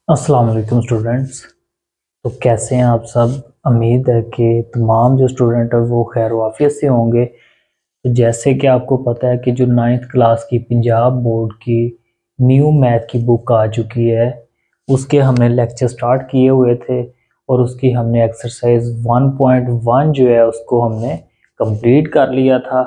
अस्सलाम वालेकुम स्टूडेंट्स। तो कैसे हैं आप सब। उम्मीद है कि तमाम जो स्टूडेंट है वो खैर वाफियत से होंगे। तो जैसे कि आपको पता है कि जो 9th क्लास की पंजाब बोर्ड की न्यू मैथ की बुक आ चुकी है, उसके हमने लेक्चर स्टार्ट किए हुए थे और उसकी हमने एक्सरसाइज 1.1 जो है उसको हमने कंप्लीट कर लिया था।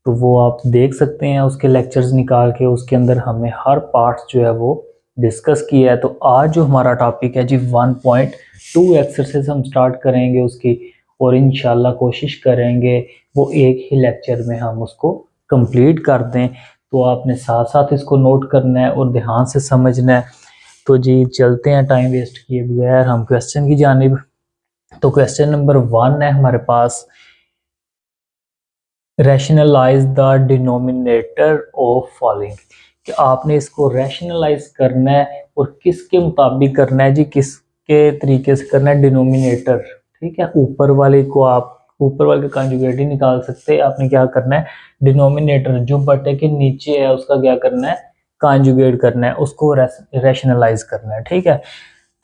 तो वो आप देख सकते हैं उसके लेक्चर्स निकाल के, उसके अंदर हमने हर पार्ट जो है वो डिस्कस किया है। तो आज जो हमारा टॉपिक है जी 1.2 एक्सरसाइज हम स्टार्ट करेंगे उसकी, और इंशाल्लाह कोशिश करेंगे वो एक ही लेक्चर में हम उसको कंप्लीट कर दें। तो आपने साथ साथ इसको नोट करना है और ध्यान से समझना है। तो जी चलते हैं टाइम वेस्ट किए बगैर हम क्वेश्चन की जानिब। तो क्वेश्चन नंबर 1 है हमारे पास, rationalise the denominator of following. कि आपने इसको रैशनलाइज करना है और किसके मुताबिक करना है जी, किसके तरीके से करना है। डिनोमिनेटर, ठीक है, ऊपर वाले को आप ऊपर वाले का कंजुगेट ही निकाल सकते हैं। आपने क्या करना है, डिनोमिनेटर जो बटे के नीचे है उसका क्या करना है, कंजुगेट करना है, उसको रैशनलाइज करना है, ठीक है।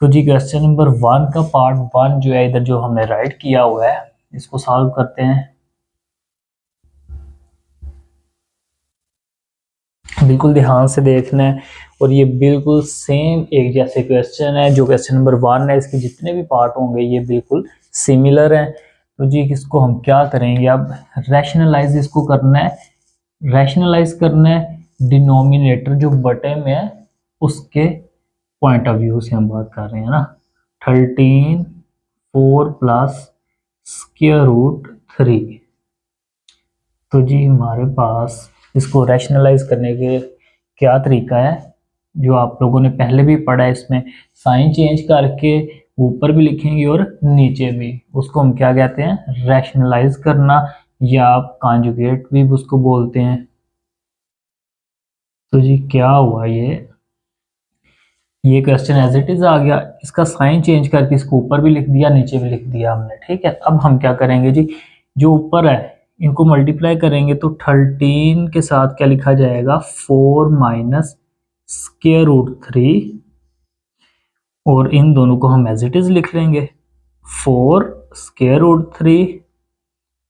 तो जी क्वेश्चन नंबर 1 का पार्ट 1 जो है इधर जो हमने राइट किया हुआ है, इसको सॉल्व करते हैं। बिल्कुल ध्यान से देखना है और ये बिल्कुल सेम एक जैसे क्वेश्चन है। जो क्वेश्चन नंबर 1 है इसके जितने भी पार्ट होंगे ये बिल्कुल सिमिलर हैं। तो जी इसको हम क्या करेंगे, अब रैशनलाइज इसको करना है। रैशनलाइज करना है डिनोमिनेटर जो बटे में है उसके पॉइंट ऑफ व्यू से हम बात कर रहे हैं ना। 13 4 प्लस स्क्वायर रूट 3। तो जी हमारे पास इसको रैशनलाइज करने के क्या तरीका है, जो आप लोगों ने पहले भी पढ़ा है। इसमें साइन चेंज करके ऊपर भी लिखेंगे और नीचे भी, उसको हम क्या कहते हैं, रैशनलाइज करना, या आप कॉन्जुगेट भी उसको बोलते हैं। तो जी क्या हुआ, ये क्वेश्चन एज इट इज आ गया, इसका साइन चेंज करके इसको ऊपर भी लिख दिया नीचे भी लिख दिया हमने, ठीक है। अब हम क्या करेंगे जी, जो ऊपर है इनको मल्टीप्लाई करेंगे तो 13 के साथ क्या लिखा जाएगा, 4 माइनस स्क्वायर रूट 3, और इन दोनों को हम एज इट इज लिख लेंगे, 4 स्क्वायर रूट 3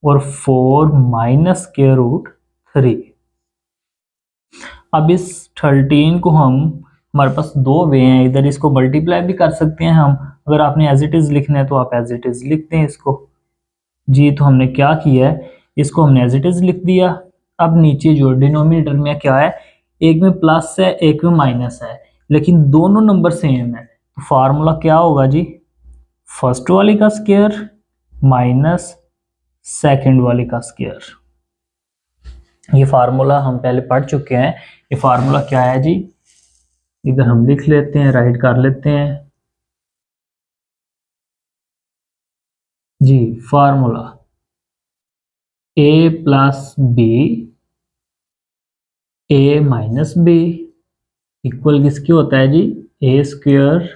और 4 माइनस स्क्वायर रूट 3। अब इस 13 को हम, हमारे पास दो वे हैं, इधर इसको मल्टीप्लाई भी कर सकते हैं हम। अगर आपने एज इट इज लिखना है तो आप एज इट इज लिख दें इसको जी। तो हमने क्या किया है, इसको हमने एज इट इज लिख दिया। अब नीचे जो डिनोमिनेटर में क्या है, एक में प्लस है एक में माइनस है, लेकिन दोनों नंबर सेम है। तो फार्मूला क्या होगा जी, फर्स्ट वाले का स्क्वायर माइनस सेकंड वाले का स्क्वायर। ये फार्मूला हम पहले पढ़ चुके हैं। ये फार्मूला क्या है जी, इधर हम लिख लेते हैं, राइट कर लेते हैं जी। Formula a plus b a minus b equal किसके होता है जी, a square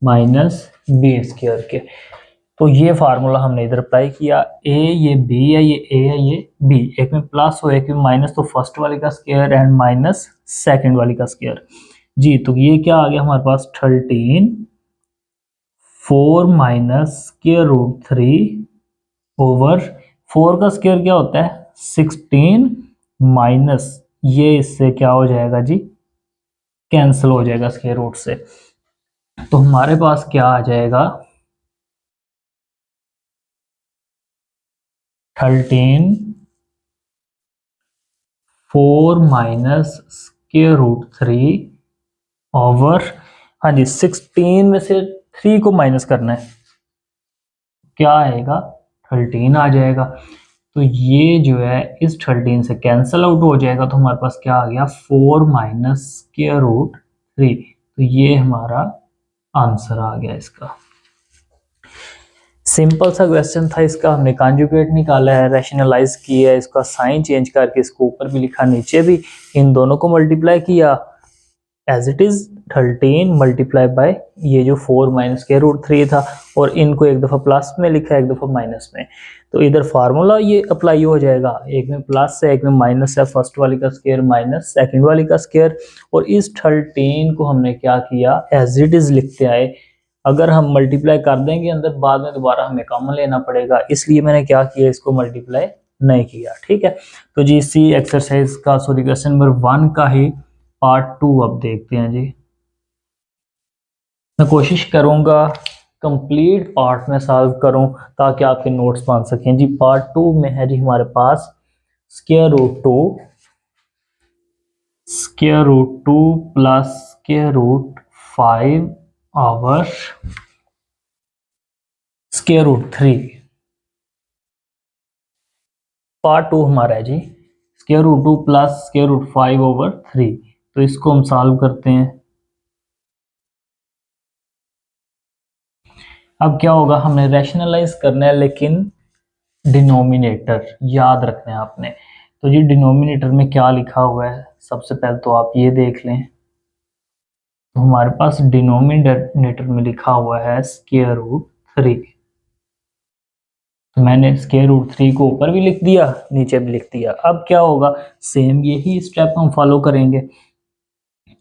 minus b square के। तो ये फार्मूला हमने इधर अप्लाई किया। ए ये बी है, ये ए है, ये बी, एक में प्लस हो एक में माइनस, तो फर्स्ट वाले का स्क्वायर एंड माइनस सेकंड वाले का स्क्वायर जी। तो ये क्या आ गया हमारे पास, 13 4 माइनस स्क्वायर रूट 3 ओवर 4 का स्क्वायर क्या होता है, 16 माइनस, ये इससे क्या हो जाएगा जी, कैंसिल हो जाएगा स्क्वायर रूट से। तो हमारे पास क्या आ जाएगा, 13 4 माइनस स्क्वायर रूट 3 ओवर, हाँ जी 16 में से 3 को माइनस करना है, क्या आएगा, 13 आ जाएगा। तो ये जो है इस 13 से कैंसिल आउट हो जाएगा। तो हमारे पास क्या आ गया, 4 माइनस स्क्वायर रूट 3। तो ये हमारा आंसर आ गया इसका। सिंपल सा क्वेश्चन था, इसका हमने कॉन्जुगेट निकाला है, रैशनलाइज किया है, इसका साइन चेंज करके इसको ऊपर भी लिखा नीचे भी, इन दोनों को मल्टीप्लाई किया, as it is 13 multiply by ये जो 4 माइनस स्क्वायर रूट 3 था, और इनको एक दफ़ा प्लस में लिखा है एक दफ़ा माइनस में, तो इधर फार्मूला ये अप्लाई हो जाएगा, एक में प्लस है एक में माइनस है, फर्स्ट वाली का स्क्वायर माइनस सेकंड वाली का स्क्वायर, और इस 13 को हमने क्या किया, एज इट इज लिखते आए। अगर हम मल्टीप्लाई कर देंगे अंदर, बाद में दोबारा हमें कॉमन लेना पड़ेगा, इसलिए मैंने क्या किया, इसको मल्टीप्लाई नहीं किया। ठीक है, तो जी इसी एक्सरसाइज का सॉरी क्वेश्चन नंबर 1 का ही पार्ट 2 अब देखते हैं जी। मैं कोशिश करूंगा कंप्लीट पार्ट में सॉल्व करूं ताकि आपके नोट्स बन सकें जी। पार्ट 2 में है जी हमारे पास square root 2 plus square root 5 over square root 3। Part 2 हमारा है जी square root 2 plus square root 5 over 3। तो इसको हम सॉल्व करते हैं। अब क्या होगा, हमने रैशनलाइज करना है, लेकिन डिनोमिनेटर याद रखना है आपने। तो जी डिनोमिनेटर में क्या लिखा हुआ है, सबसे पहले तो आप ये देख लें। तो हमारे पास डिनोमिनेटर में लिखा हुआ है स्क्वायर रूट 3। तो मैंने स्क्वायर रूट 3 को ऊपर भी लिख दिया, नीचे भी लिख दिया। अब क्या होगा, सेम यही स्टेप हम फॉलो करेंगे।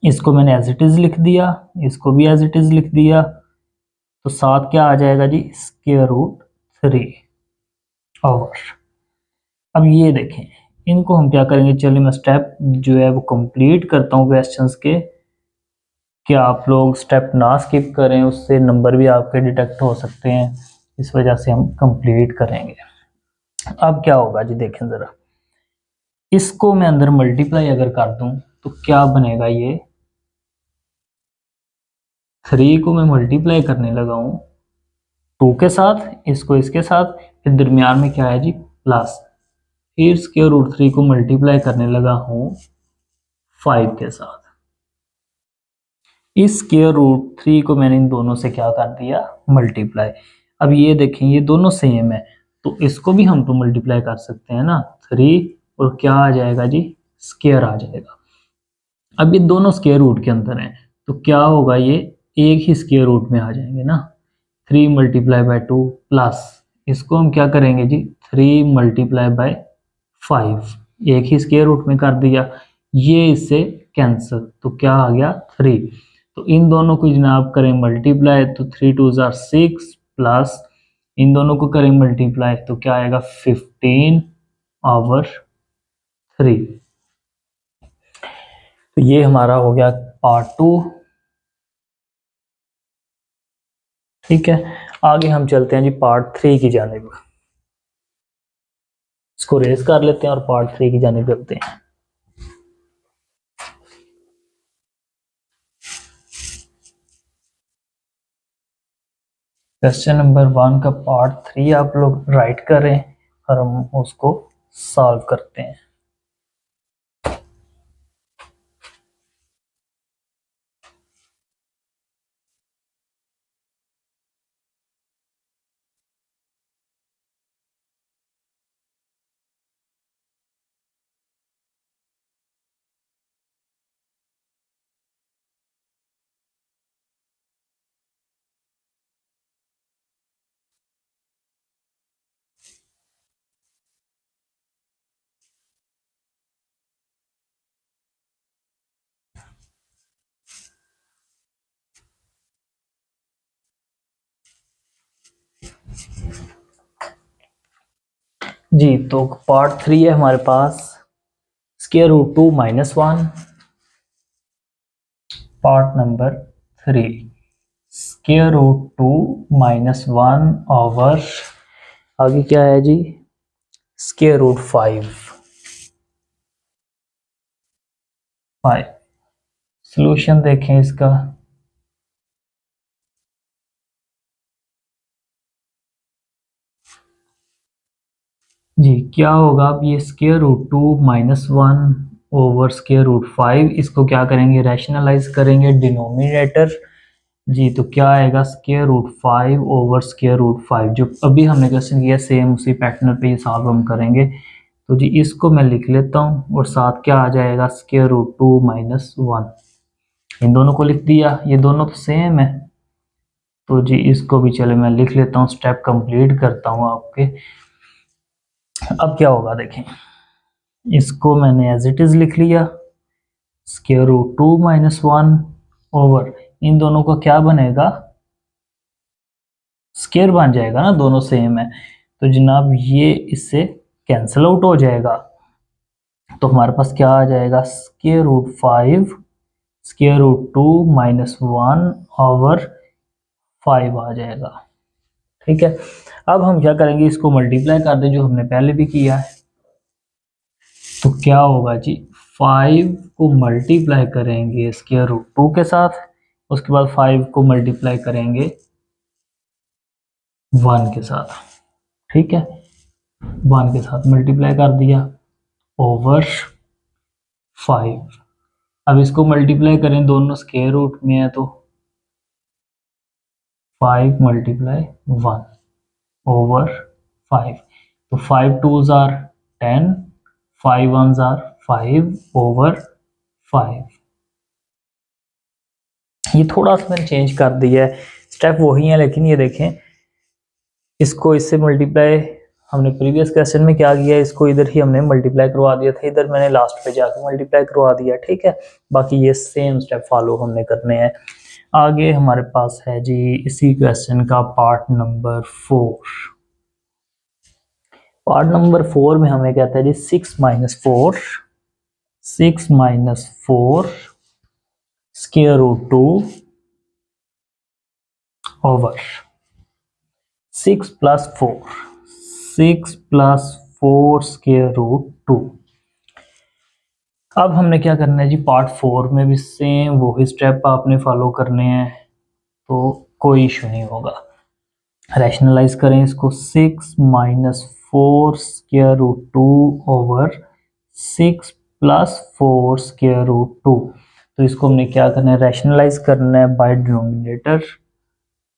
इसको मैंने एज इट इज लिख दिया, इसको भी एज इट इज लिख दिया, तो साथ क्या आ जाएगा जी, स्क्वायर रूट 3 ओवर। अब ये देखें, इनको हम क्या करेंगे, चलिए मैं स्टेप जो है वो कंप्लीट करता हूँ क्वेश्चंस के, कि आप लोग स्टेप ना स्किप करें, उससे नंबर भी आपके डिटेक्ट हो सकते हैं, इस वजह से हम कंप्लीट करेंगे। अब क्या होगा जी, देखें ज़रा, इसको मैं अंदर मल्टीप्लाई अगर कर दूं तो क्या बनेगा, ये 3 को मैं मल्टीप्लाई करने लगा हूं 2 के साथ, इसको इसके साथ, फिर दरमियान में क्या है जी, प्लस, फिर स्क्वायर रूट 3 को मल्टीप्लाई करने लगा हूं 5 के साथ। इस स्क्वायर रूट 3 को मैंने इन दोनों से क्या कर दिया, मल्टीप्लाई। अब ये देखें, ये दोनों सेम है, तो इसको भी हम तो मल्टीप्लाई कर सकते हैं ना, 3 और क्या आ जाएगा जी, स्क्वायर आ जाएगा। अब ये दोनों स्क्वायर रूट के अंदर हैं, तो क्या होगा, ये एक ही स्क्वायर रूट में आ जाएंगे ना। 3 मल्टीप्लाई बाय 2 प्लस, इसको हम क्या करेंगे जी, 3 मल्टीप्लाई बाय 5, एक ही स्क्वायर रूट में कर दिया, ये इससे कैंसिल, तो क्या आ गया 3। तो इन दोनों को जनाब करें मल्टीप्लाई, तो 3 2 ज़ार 6 प्लस इन दोनों को करें मल्टीप्लाई, तो क्या आएगा 15 ओवर 3। तो ये हमारा हो गया पार्ट 2। ठीक है, आगे हम चलते हैं जी पार्ट 3 की जानिब। इसको रेज कर लेते हैं और पार्ट 3 की जानिब चलते हैं। क्वेश्चन नंबर 1 का पार्ट 3 आप लोग राइट करें और हम उसको सॉल्व करते हैं। जी तो पार्ट 3 है हमारे पास square root 2 minus 1। Part number 3 square root 2 minus 1 over, आगे क्या है जी, स्क्वायर रूट 5। सॉल्यूशन देखें इसका। जी क्या होगा, अब ये square root 2 minus 1 over square root 5, इसको क्या करेंगे, रैशनलाइज करेंगे डिनोमिनेटर। जी तो क्या आएगा, square root 5 over square root 5, जो अभी हमने क्वेश्चन किया सेम उसी पैटर्न पे ये सॉल्व हम करेंगे। तो जी इसको मैं लिख लेता हूँ और साथ क्या आ जाएगा, स्क्वायर रूट 2 माइनस 1। इन दोनों को लिख दिया, ये दोनों तो सेम है, तो जी इसको भी चले मैं लिख लेता हूँ, स्टेप कंप्लीट करता हूँ आपके। अब क्या होगा देखें, इसको मैंने एज इट इज लिख लिया, स्क्वायर रूट 2 माइनस 1 ओवर, इन दोनों का क्या बनेगा, स्क्वायर बन जाएगा ना, दोनों सेम है, तो जनाब ये इससे कैंसिल आउट हो जाएगा, तो हमारे पास क्या आ जाएगा, square root 5 square root 2 minus 1 over 5 आ जाएगा। ठीक है, अब हम क्या करेंगे, इसको मल्टीप्लाई कर दें जो हमने पहले भी किया है, तो क्या होगा जी, 5 को मल्टीप्लाई करेंगे स्क्वायर रूट 2 के साथ, उसके बाद 5 को मल्टीप्लाई करेंगे 1 के साथ। ठीक है, 1 के साथ मल्टीप्लाई कर दिया ओवर 5। अब इसको मल्टीप्लाई करें, दोनों स्क्वायर रूट में है, तो 5 मल्टीप्लाई 1 ओवर 5, तो 5 2s are 10, 5 1s are 5 over 5। ये थोड़ा सा मैंने चेंज कर दिया है, स्टेप वही है, लेकिन ये देखें इसको इससे मल्टीप्लाई हमने प्रीवियस क्वेश्चन में क्या किया, इसको इधर ही हमने मल्टीप्लाई करवा दिया था, इधर मैंने लास्ट पे जाके मल्टीप्लाई करवा दिया। ठीक है, बाकी ये सेम स्टेप फॉलो हमने करने हैं। आगे हमारे पास है जी इसी क्वेश्चन का पार्ट नंबर 4। पार्ट नंबर 4 में हमें कहता है जी 6 minus 4 square root 2 over 6 plus 4 square root 2। अब हमने क्या करना है जी, पार्ट 4 में भी सेम वही स्टेप आपने फॉलो करने हैं, तो कोई इशू नहीं होगा। रैशनलाइज करें इसको, 6 minus 4 square root 2 over 6 plus 4 square root 2, तो इसको हमने क्या करना है, रैशनलाइज करना है बाय डिनोमिनेटर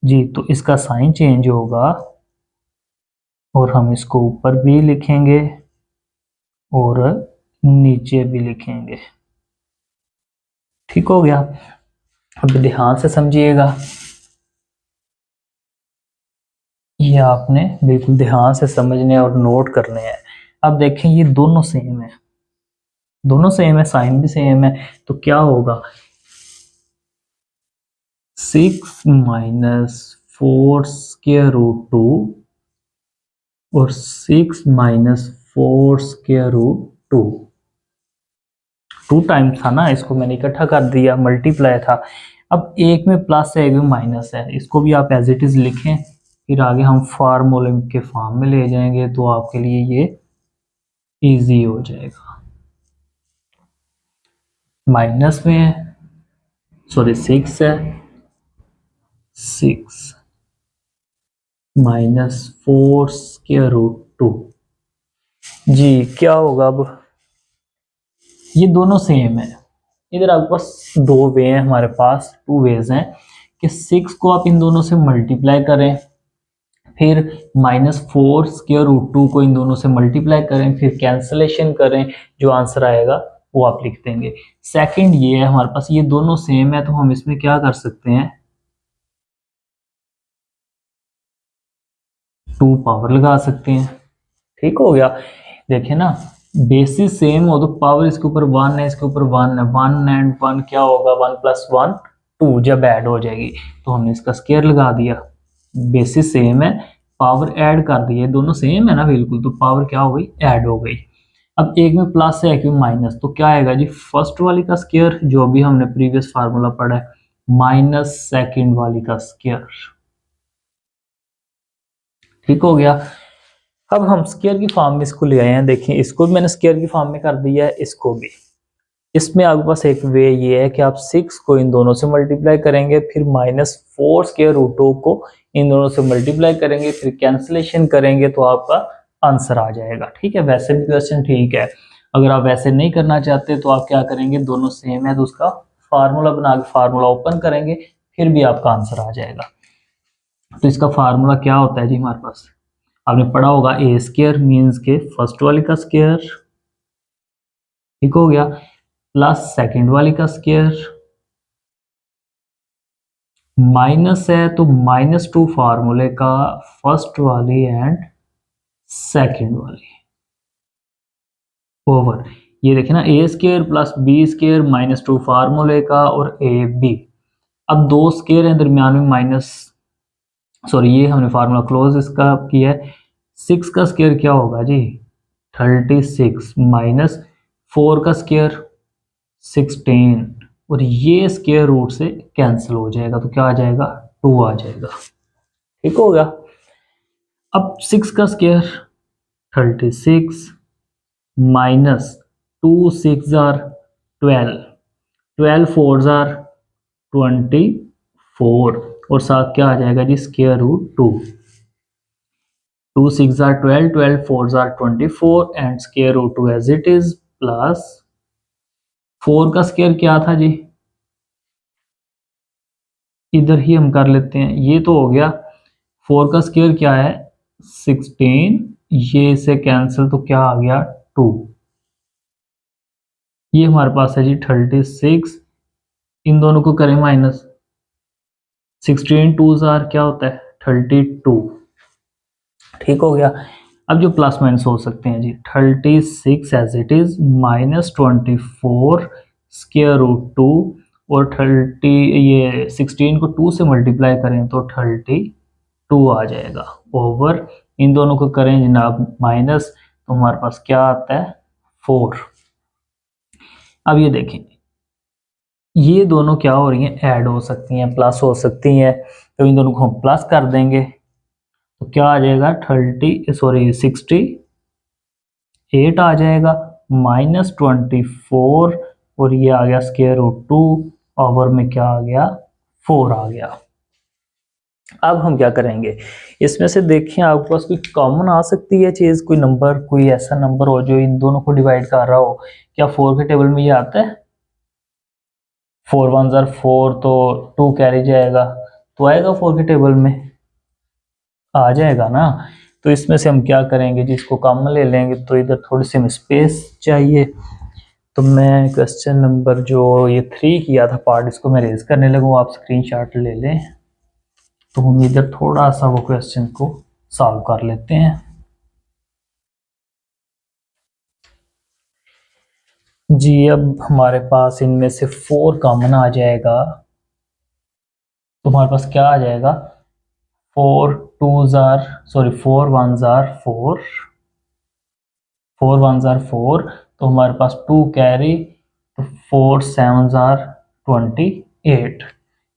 जी, तो इसका साइन चेंज होगा और हम इसको ऊपर भी लिखेंगे और नीचे भी लिखेंगे। ठीक हो गया, अब ध्यान से समझिएगा, ये आपने बिल्कुल ध्यान से समझने और नोट करने हैं। अब देखें ये दोनों सेम है, दोनों सेम है, साइन भी सेम है, तो क्या होगा, 6 माइनस 4 स्क्वायर रूट 2 और 6 माइनस 4 स्क्वायर रूट 2 टाइम्स था ना, इसको मैंने इकट्ठा कर दिया, मल्टीप्लाई था। अब एक में प्लस है, एक में माइनस है, इसको भी आप एज इट इज लिखें, फिर आगे हम फार्मूले के फॉर्म में ले जाएंगे, तो आपके लिए ये इजी हो जाएगा। माइनस में है, सॉरी 6 है, 6 माइनस 4 स्क्वायर रूट 2 जी, क्या होगा, अब ये दोनों सेम है, इधर आपके पास दो वे हैं, हमारे पास 2 वेज हैं कि 6 को आप इन दोनों से मल्टीप्लाई करें, फिर माइनस 4 स्क्वायर रूट 2 को इन दोनों से मल्टीप्लाई करें, फिर कैंसलेशन करें, जो आंसर आएगा वो आप लिख देंगे। सेकंड ये है, हमारे पास ये दोनों सेम है, तो हम इसमें क्या कर सकते हैं, 2 पावर लगा सकते हैं। ठीक हो गया, देखें ना, बेसिस सेम हो तो पावर इसके ऊपर 1 है, इसके ऊपर 1 है, 1 एंड 1 क्या होगा, 1 प्लस 1 2, जब ऐड हो जाएगी तो हमने इसका स्क्वायर लगा दिया। बेसिस सेम है, पावर ऐड कर दी है, दोनों सेम है ना बिल्कुल, तो पावर क्या हो गई, ऐड हो गई। अब एक में प्लस है, एक में माइनस, तो क्या आएगा जी, फर्स्ट वाली का स्क्वायर जो भी हमने प्रीवियस फार्मूला पढ़ा है, माइनस सेकेंड वाली का स्क्वायर। ठीक हो गया, अब हम स्क्वायर की फॉर्म में इसको ले आए हैं, देखिए इसको भी मैंने स्क्वायर की फॉर्म में कर दिया है, इसको भी। इसमें आपके पास एक वे ये है कि आप 6 को इन दोनों से मल्टीप्लाई करेंगे, फिर माइनस 4 स्क्वायर रूट 2 को इन दोनों से मल्टीप्लाई करेंगे, फिर कैंसलेशन करेंगे, तो आपका आंसर आ जाएगा। ठीक है, वैसे भी क्वेश्चन ठीक है। अगर आप वैसे नहीं करना चाहते तो आप क्या करेंगे, दोनों सेम है तो उसका फार्मूला बना के फार्मूला ओपन करेंगे, फिर भी आपका आंसर आ जाएगा। तो इसका फार्मूला क्या होता है जी, हमारे पास आपने पढ़ा होगा, ए स्क्वायर मीन्स के फर्स्ट वाले का स्क्वायर, ठीक हो गया, प्लस सेकंड वाले का स्क्वायर माइनस है तो -2 फार्मूले का फर्स्ट वाली एंड सेकंड वाली ओवर, ये देखिए ना ए स्केयर प्लस बी स्केयर -2 फार्मूले का और ए बी। अब दो स्केयर हैं दरमियान में ये हमने फार्मूला क्लोज इसका किया है। 6 का स्केयर क्या होगा जी 36 माइनस 4 का स्केयर 16 और ये स्केयर रूट से कैंसिल हो जाएगा तो क्या आ जाएगा 2 आ जाएगा। ठीक हो गया। अब 6 का स्केयर 36 माइनस 2 6 आर 12 12 4 आर 24 और साथ क्या आ जाएगा जी square root 2 2 6 or 12 12 4 or 24 and square root 2 as it is plus 4 का स्केयर क्या था जी इधर ही हम कर लेते हैं, ये तो हो गया। 4 का स्केयर क्या है 16, ये से कैंसिल तो क्या आ गया 2, ये हमारे पास है जी 36, इन दोनों को करें माइनस 16 2 आर क्या होता है 32। ठीक हो गया। अब जो प्लस माइनस हो सकते हैं जी 36 as it is -24 square root 2 और 30 ये 16 को 2 से मल्टीप्लाई करें तो 32 आ जाएगा ओवर, इन दोनों को करें जनाब माइनस तो हमारे पास क्या आता है 4। अब ये देखें ये दोनों क्या हो रही हैं ऐड हो सकती हैं प्लस हो सकती हैं, तो इन दोनों को हम प्लस कर देंगे तो क्या आ जाएगा 68 आ जाएगा -24 और ये आ गया स्क्वायर रूट 2 ओवर में क्या आ गया 4 आ गया। अब हम क्या करेंगे इसमें से देखें आपके पास कोई कॉमन आ सकती है चीज़, कोई नंबर कोई ऐसा नंबर हो जो इन दोनों को डिवाइड कर रहा हो। क्या 4 के टेबल में ये आता है 4 1 ज़र 4 तो 2 कैरी जाएगा तो आएगा 4 के टेबल में आ जाएगा ना। तो इसमें से हम क्या करेंगे जिसको कॉमन ले लेंगे तो इधर थोड़ी सी हमें स्पेस चाहिए, तो मैं क्वेश्चन नंबर जो ये 3 किया था पार्ट इसको मैं रेज करने लगूँ, आप स्क्रीनशॉट ले लें तो हम इधर थोड़ा सा वो क्वेश्चन को सॉल्व कर लेते हैं। जी अब हमारे पास इनमें से 4 कॉमन आ जाएगा तो हमारे पास क्या आ जाएगा 4 1 ज़ार 4 4 1 ज़ार 4 तो हमारे पास 2 कैरी तो 4 7 ज़ार 28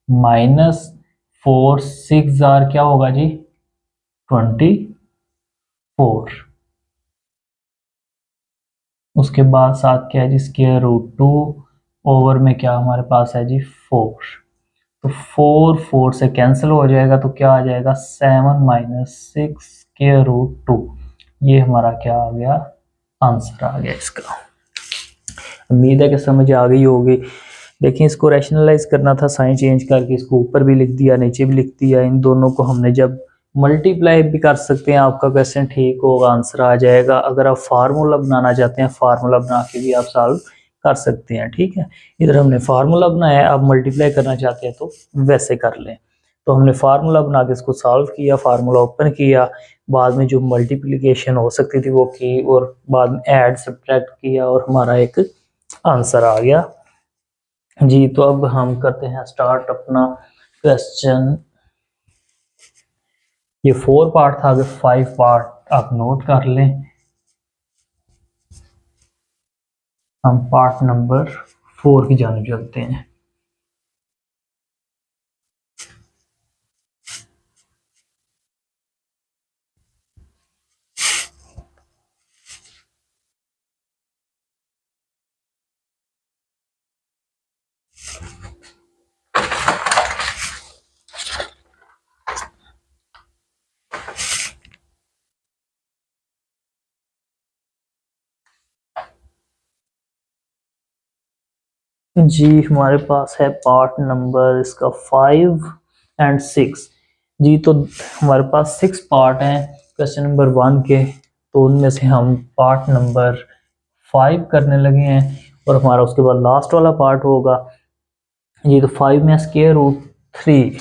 माइनस 4 6 ज़ार क्या होगा जी 24, उसके बाद साथ क्या है जी स्क्वायर रूट 2 ओवर में क्या हमारे पास है जी 4, तो 4 4 से कैंसिल हो जाएगा तो क्या आ जाएगा 7 - 6 स्क्वायर रूट 2, ये हमारा क्या आ गया आंसर आ गया इसका। उम्मीद है कि समझ आ गई होगी। देखिए इसको रैशनलाइज करना था, साइन चेंज करके इसको ऊपर भी लिख दिया नीचे भी लिख दिया, इन दोनों को हमने जब मल्टीप्लाई भी कर सकते हैं आपका क्वेश्चन ठीक होगा आंसर आ जाएगा। अगर आप फार्मूला बनाना चाहते हैं फार्मूला बना के भी आप सॉल्व कर सकते हैं। ठीक है, इधर हमने फार्मूला बनाया है, आप मल्टीप्लाई करना चाहते हैं तो वैसे कर लें। तो हमने फार्मूला बना के इसको सॉल्व किया, फार्मूला ओपन किया, बाद में जो मल्टीप्लिकेशन हो सकती थी वो की और बाद में ऐड सब्ट्रैक्ट किया और हमारा एक आंसर आ गया जी। तो अब हम करते हैं स्टार्ट अपना क्वेश्चन। ये 4 पार्ट था, अगर 5 पार्ट आप नोट कर लें। हम पार्ट नंबर 4 की जानिब चलते हैं। जी हमारे पास है पार्ट नंबर इसका 5 एंड 6 जी। तो हमारे पास 6 पार्ट हैं क्वेश्चन नंबर 1 के, तो उनमें से हम पार्ट नंबर 5 करने लगे हैं और हमारा उसके बाद लास्ट वाला पार्ट होगा जी। तो 5 में square root 3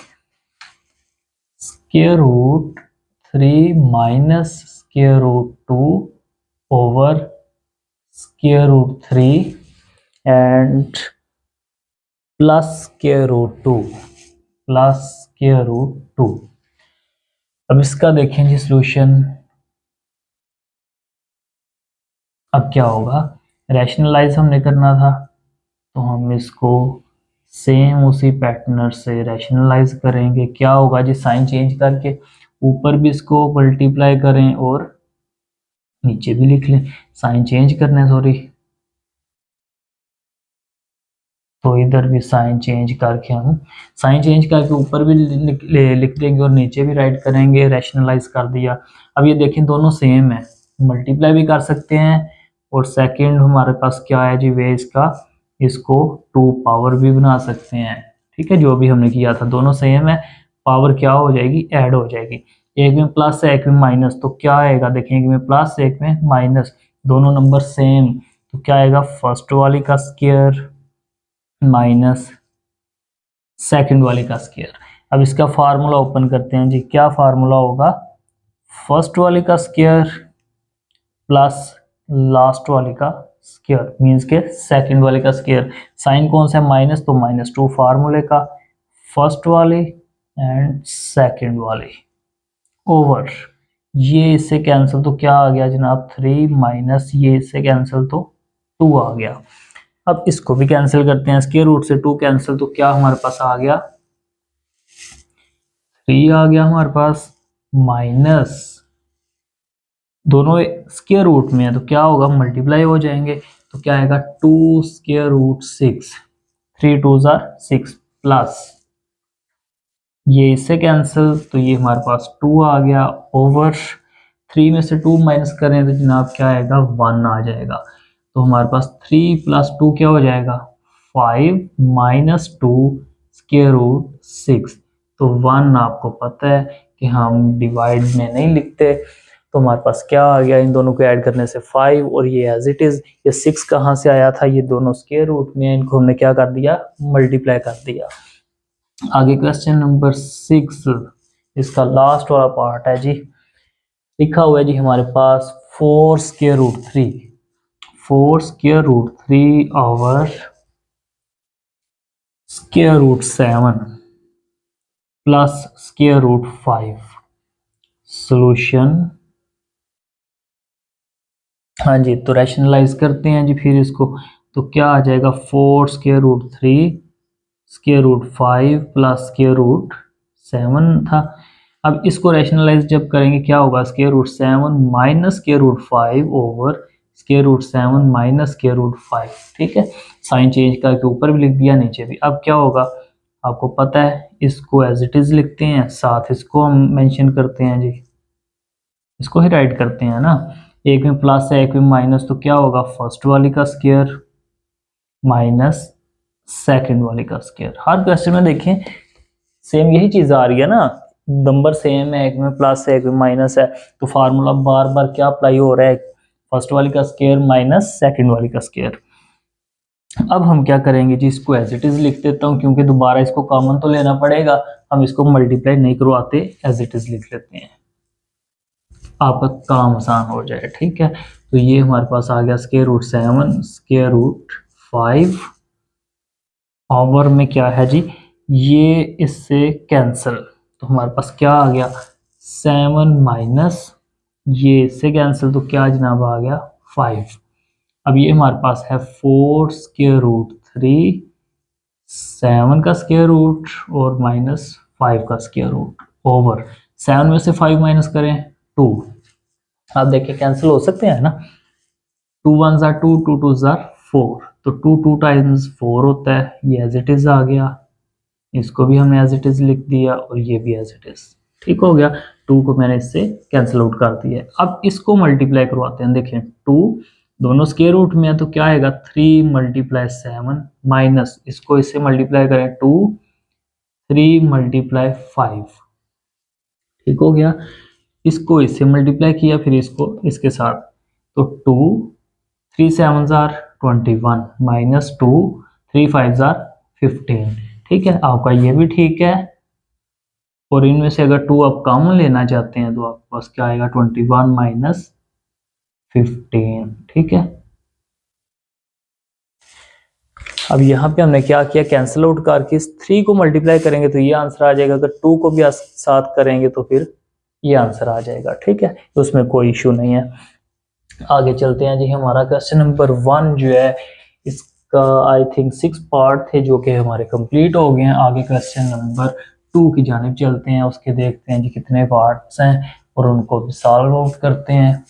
square root 3 minus square root 2 over square root 3 and plus square root 2 plus square root 2। अब इसका देखें जी सॉल्यूशन। अब क्या होगा, रैशनलाइज हमने करना था तो हम इसको सेम उसी पैटर्न से रैशनलाइज करेंगे। क्या होगा जी, साइन चेंज करके ऊपर भी इसको मल्टीप्लाई करें और नीचे भी लिख लें। साइन चेंज करना है, सॉरी, तो इधर भी साइन चेंज करके हम साइन चेंज करके ऊपर भी लिख देंगे और नीचे भी राइट करेंगे। रैशनलाइज कर दिया। अब ये देखें दोनों सेम है, मल्टीप्लाई भी कर सकते हैं और सेकंड हमारे पास क्या है जी वे इसका, इसको 2 पावर भी बना सकते हैं। ठीक है, जो भी हमने किया था दोनों सेम है, पावर क्या हो जाएगी, ऐड हो जाएगी। एक में प्लस है एक में माइनस, तो क्या आएगा देखें, एक में प्लस एक में माइनस, दोनों नंबर सेम, तो क्या आएगा फर्स्ट वाली का स्क्वायर माइनस सेकंड वाले का स्क्वायर। अब इसका फार्मूला ओपन करते हैं जी। क्या फार्मूला होगा, फर्स्ट वाले का स्क्वायर प्लस लास्ट वाले का स्क्वायर मींस के सेकंड वाले का स्क्वायर। साइन कौन सा है, माइनस, तो -2 फार्मूले का फर्स्ट वाले एंड सेकंड वाले ओवर ये इससे कैंसिल, तो क्या आ गया जनाब 3 माइनस ये इससे कैंसिल तो 2 आ गया। अब इसको भी कैंसिल करते हैं, स्क्वायर रूट से 2 कैंसिल, तो क्या हमारे पास आ गया 3 आ गया हमारे पास, माइनस दोनों स्क्वायर रूट में है तो क्या होगा मल्टीप्लाई हो जाएंगे, तो क्या आएगा 2 स्क्वायर रूट 6, 3 2 6 प्लस ये इससे कैंसिल, तो ये हमारे पास 2 आ गया ओवर 3 में से 2 माइनस करें तो जनाब क्या आएगा 1 आ जाएगा। तो हमारे पास 3 प्लस 2 क्या हो जाएगा 5 माइनस 2 स्क्वायर रूट 6। तो 1 आपको पता है कि हम डिवाइड में नहीं लिखते, तो हमारे पास क्या आ गया, इन दोनों को ऐड करने से 5 और ये एज इट इज। ये 6 कहाँ से आया था, ये दोनों स्क्वायर रूट में, इनको हमने क्या कर दिया मल्टीप्लाई कर दिया। आगे क्वेश्चन नंबर 6, इसका लास्ट वाला पार्ट है जी। लिखा हुआ है जी हमारे पास 4 square root 3, 4 square root 3 over square root 7 plus square root 5। Solution, हाँ जी, तो रैशनलाइज करते हैं जी फिर इसको, तो क्या आ जाएगा 4 square root 3 square root 5 plus square root 7 था। अब इसको रैशनलाइज जब करेंगे क्या होगा, square root 7 minus square root 5 over square root 7 minus square root 5। ठीक है, साइन चेंज करके ऊपर भी लिख दिया नीचे भी। अब क्या होगा आपको पता है, इसको एज इट इज लिखते हैं, साथ इसको हम मेंशन करते हैं जी, इसको ही राइट करते हैं ना। एक में प्लस है एक में माइनस, तो क्या होगा फर्स्ट वाली का स्क्वायर माइनस सेकंड वाली का स्क्वायर। हर क्वेश्चन में देखें सेम यही चीज आ रही है ना, नंबर सेम है, एक में प्लस है एक में माइनस है, तो फार्मूला बार बार क्या अप्लाई हो रहा है, फर्स्ट वाली का स्क्वायर माइनस सेकंड वाली का स्क्वायर। अब हम क्या करेंगे जी, इसको एज इट इज लिख देता हूँ क्योंकि दोबारा इसको कॉमन तो लेना पड़ेगा, हम इसको मल्टीप्लाई नहीं करवाते, एज इट इज लिख लेते हैं, आपका काम आसान हो जाए। ठीक है, तो ये हमारे पास आ गया square root 7 square root 5 over में क्या है जी, ये इससे कैंसिल, तो हमारे पास क्या आ गया 7 माइनस ये इससे कैंसिल, तो क्या जनाब आ गया 5। अब ये हमारे पास है 4 स्क्वायर रूट 3 7 का स्क्वायर रूट और माइनस 5 का स्क्वायर रूट ओवर 7 में से 5 माइनस करें 2। आप देखिए कैंसिल हो सकते हैं ना, 2 1 जार 2 2 2 जार 4, तो 2 2 टाइम्स 4 होता है, ये एज इट इज आ गया, इसको भी हमने एज इट इज लिख दिया और ये भी एज इट इज। ठीक हो गया, 2 को मैंने इससे कैंसिल आउट कर दिया। अब इसको मल्टीप्लाई करवाते हैं, देखें 2 दोनों स्क्वायर रूट में है तो क्या आएगा 3 मल्टीप्लाई 7 माइनस इसको इससे मल्टीप्लाई करें 2 3 मल्टीप्लाई 5। ठीक हो गया, इसको इससे मल्टीप्लाई किया फिर इसको इसके साथ, तो 2 3 7 जार 21 माइनस 2 3 5 जार 15। ठीक है, आपका ये भी ठीक है और इनमें से अगर 2 आप कॉमन लेना चाहते हैं तो आपके पास क्या आएगा 21 माइनस 15। ठीक है, अब यहाँ पे हमने क्या किया, कैंसिल आउट करके इस 3 को मल्टीप्लाई करेंगे तो ये आंसर आ जाएगा, अगर 2 को भी साथ करेंगे तो फिर ये आंसर आ जाएगा। ठीक है, तो उसमें कोई इशू नहीं है। आगे चलते हैं जी, हमारा क्वेश्चन नंबर 1 जो है इसका आई थिंक 6 पार्ट थे जो कि हमारे कंप्लीट हो गए हैं। आगे क्वेश्चन नंबर 2 की जानिब चलते हैं, उसके देखते हैं जी कितने पार्ट्स हैं और उनको भी सॉल्व आउट करते हैं।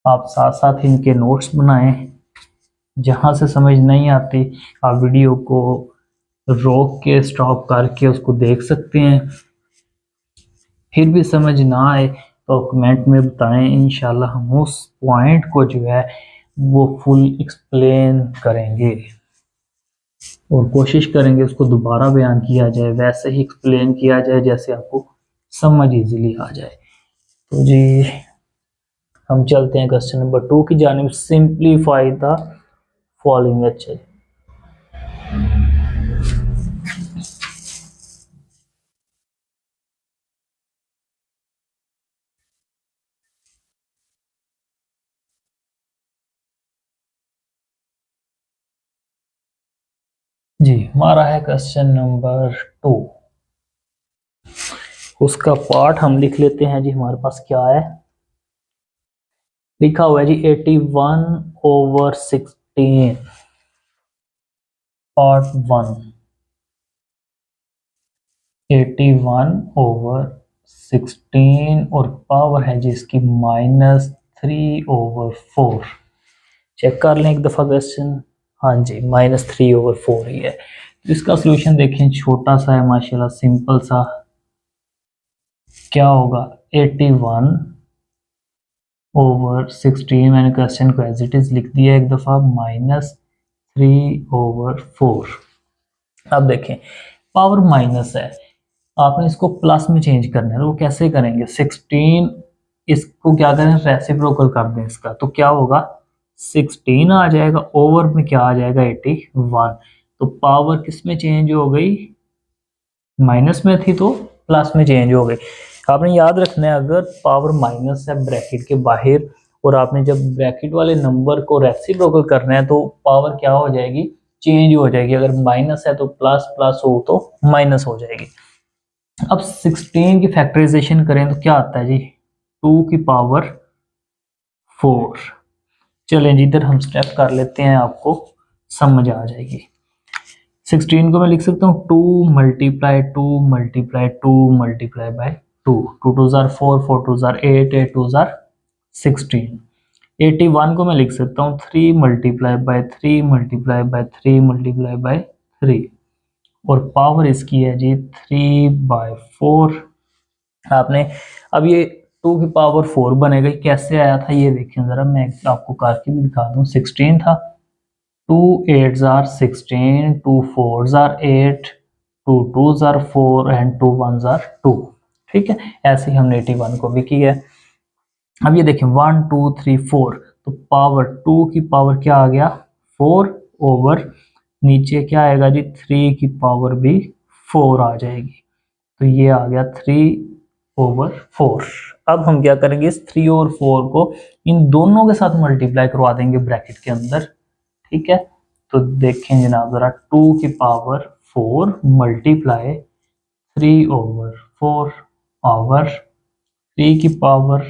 आप साथ साथ इनके नोट्स बनाएं, जहां से समझ नहीं आती आप वीडियो को रोक के स्टॉप करके उसको देख सकते हैं। फिर भी समझ ना आए तो कमेंट में बताएं, इंशाल्लाह हम उस पॉइंट को जो है वो फुल एक्सप्लेन करेंगे और कोशिश करेंगे उसको दोबारा बयान किया जाए, वैसे ही एक्सप्लेन किया जाए जैसे आपको समझ इजीली आ जाए। तो जी हम चलते हैं क्वेश्चन नंबर 2 की जानिब, सिंप्लीफाई द फॉलोइंग। अच्छा जी, हमारा है क्वेश्चन नंबर 2, उसका पार्ट हम लिख लेते हैं जी। हमारे पास क्या है लिखा हुआ है जी, 81/16 पार्ट 1, 81/16 और पावर है जी इसकी -3/4। चेक कर लें एक दफा क्वेश्चन, हाँ जी -3/4 ही है। तो इसका सोल्यूशन देखें, छोटा सा है माशाल्लाह, सिंपल सा। क्या होगा 81/16, मैंने क्वेश्चन को एज इट इज लिख दिया एक दफा, -3/4। अब देखें पावर माइनस है, आपने इसको प्लस में चेंज करना है, तो वो कैसे करेंगे, 16 इसको क्या करें रेसिप्रोकल कर दें इसका, तो क्या होगा 16 आ जाएगा, ओवर में क्या आ जाएगा 81। तो पावर किस में चेंज हो गई, माइनस में थी तो प्लस में चेंज हो गई। आपने याद रखना है अगर पावर माइनस है ब्रैकेट के बाहर और आपने जब ब्रैकेट वाले नंबर को रेसिप्रोकल करना है तो पावर क्या हो जाएगी, चेंज हो जाएगी। अगर माइनस है तो प्लस, प्लस हो तो माइनस हो जाएगी। अब 16 की फैक्टराइजेशन करें तो क्या आता है जी 2 की पावर 4। चलें जी इधर हम स्टेप कर लेते हैं, आपको समझ आ जाएगी। 16 को मैं लिख सकता हूँ 2 multiply 2 multiply 2 multiply by 2, 2 2 jar 4, 4 2 jar 8, 8 2 jar 16। 81 को मैं लिख सकता हूँ 3 multiply by 3 multiply by 3 multiply by 3 और पावर इसकी है जी 3/4। आपने अब ये 2 की पावर 4 बनेगा, कैसे आया था ये देखें जरा, मैं आपको करके भी दिखा दूं। 16 था, 2 8 jar 16, 2 4 jar 8, 2 2 jar 4 and 2 1 jar 2। ठीक है, ऐसे ही हमने 81 को भी किया है। अब ये देखें 1 2 3 4, तो पावर 2 की पावर क्या आ गया 4 ओवर नीचे क्या आएगा जी 3 की पावर भी 4 आ जाएगी, तो ये आ गया 3/4। अब हम क्या करेंगे, इस 3 और 4 को इन दोनों के साथ मल्टीप्लाई करवा देंगे ब्रैकेट के अंदर। ठीक है, तो देखें जनाब जरा, 2 की पावर 4 मल्टीप्लाई 3/4 ओवर 3 की पावर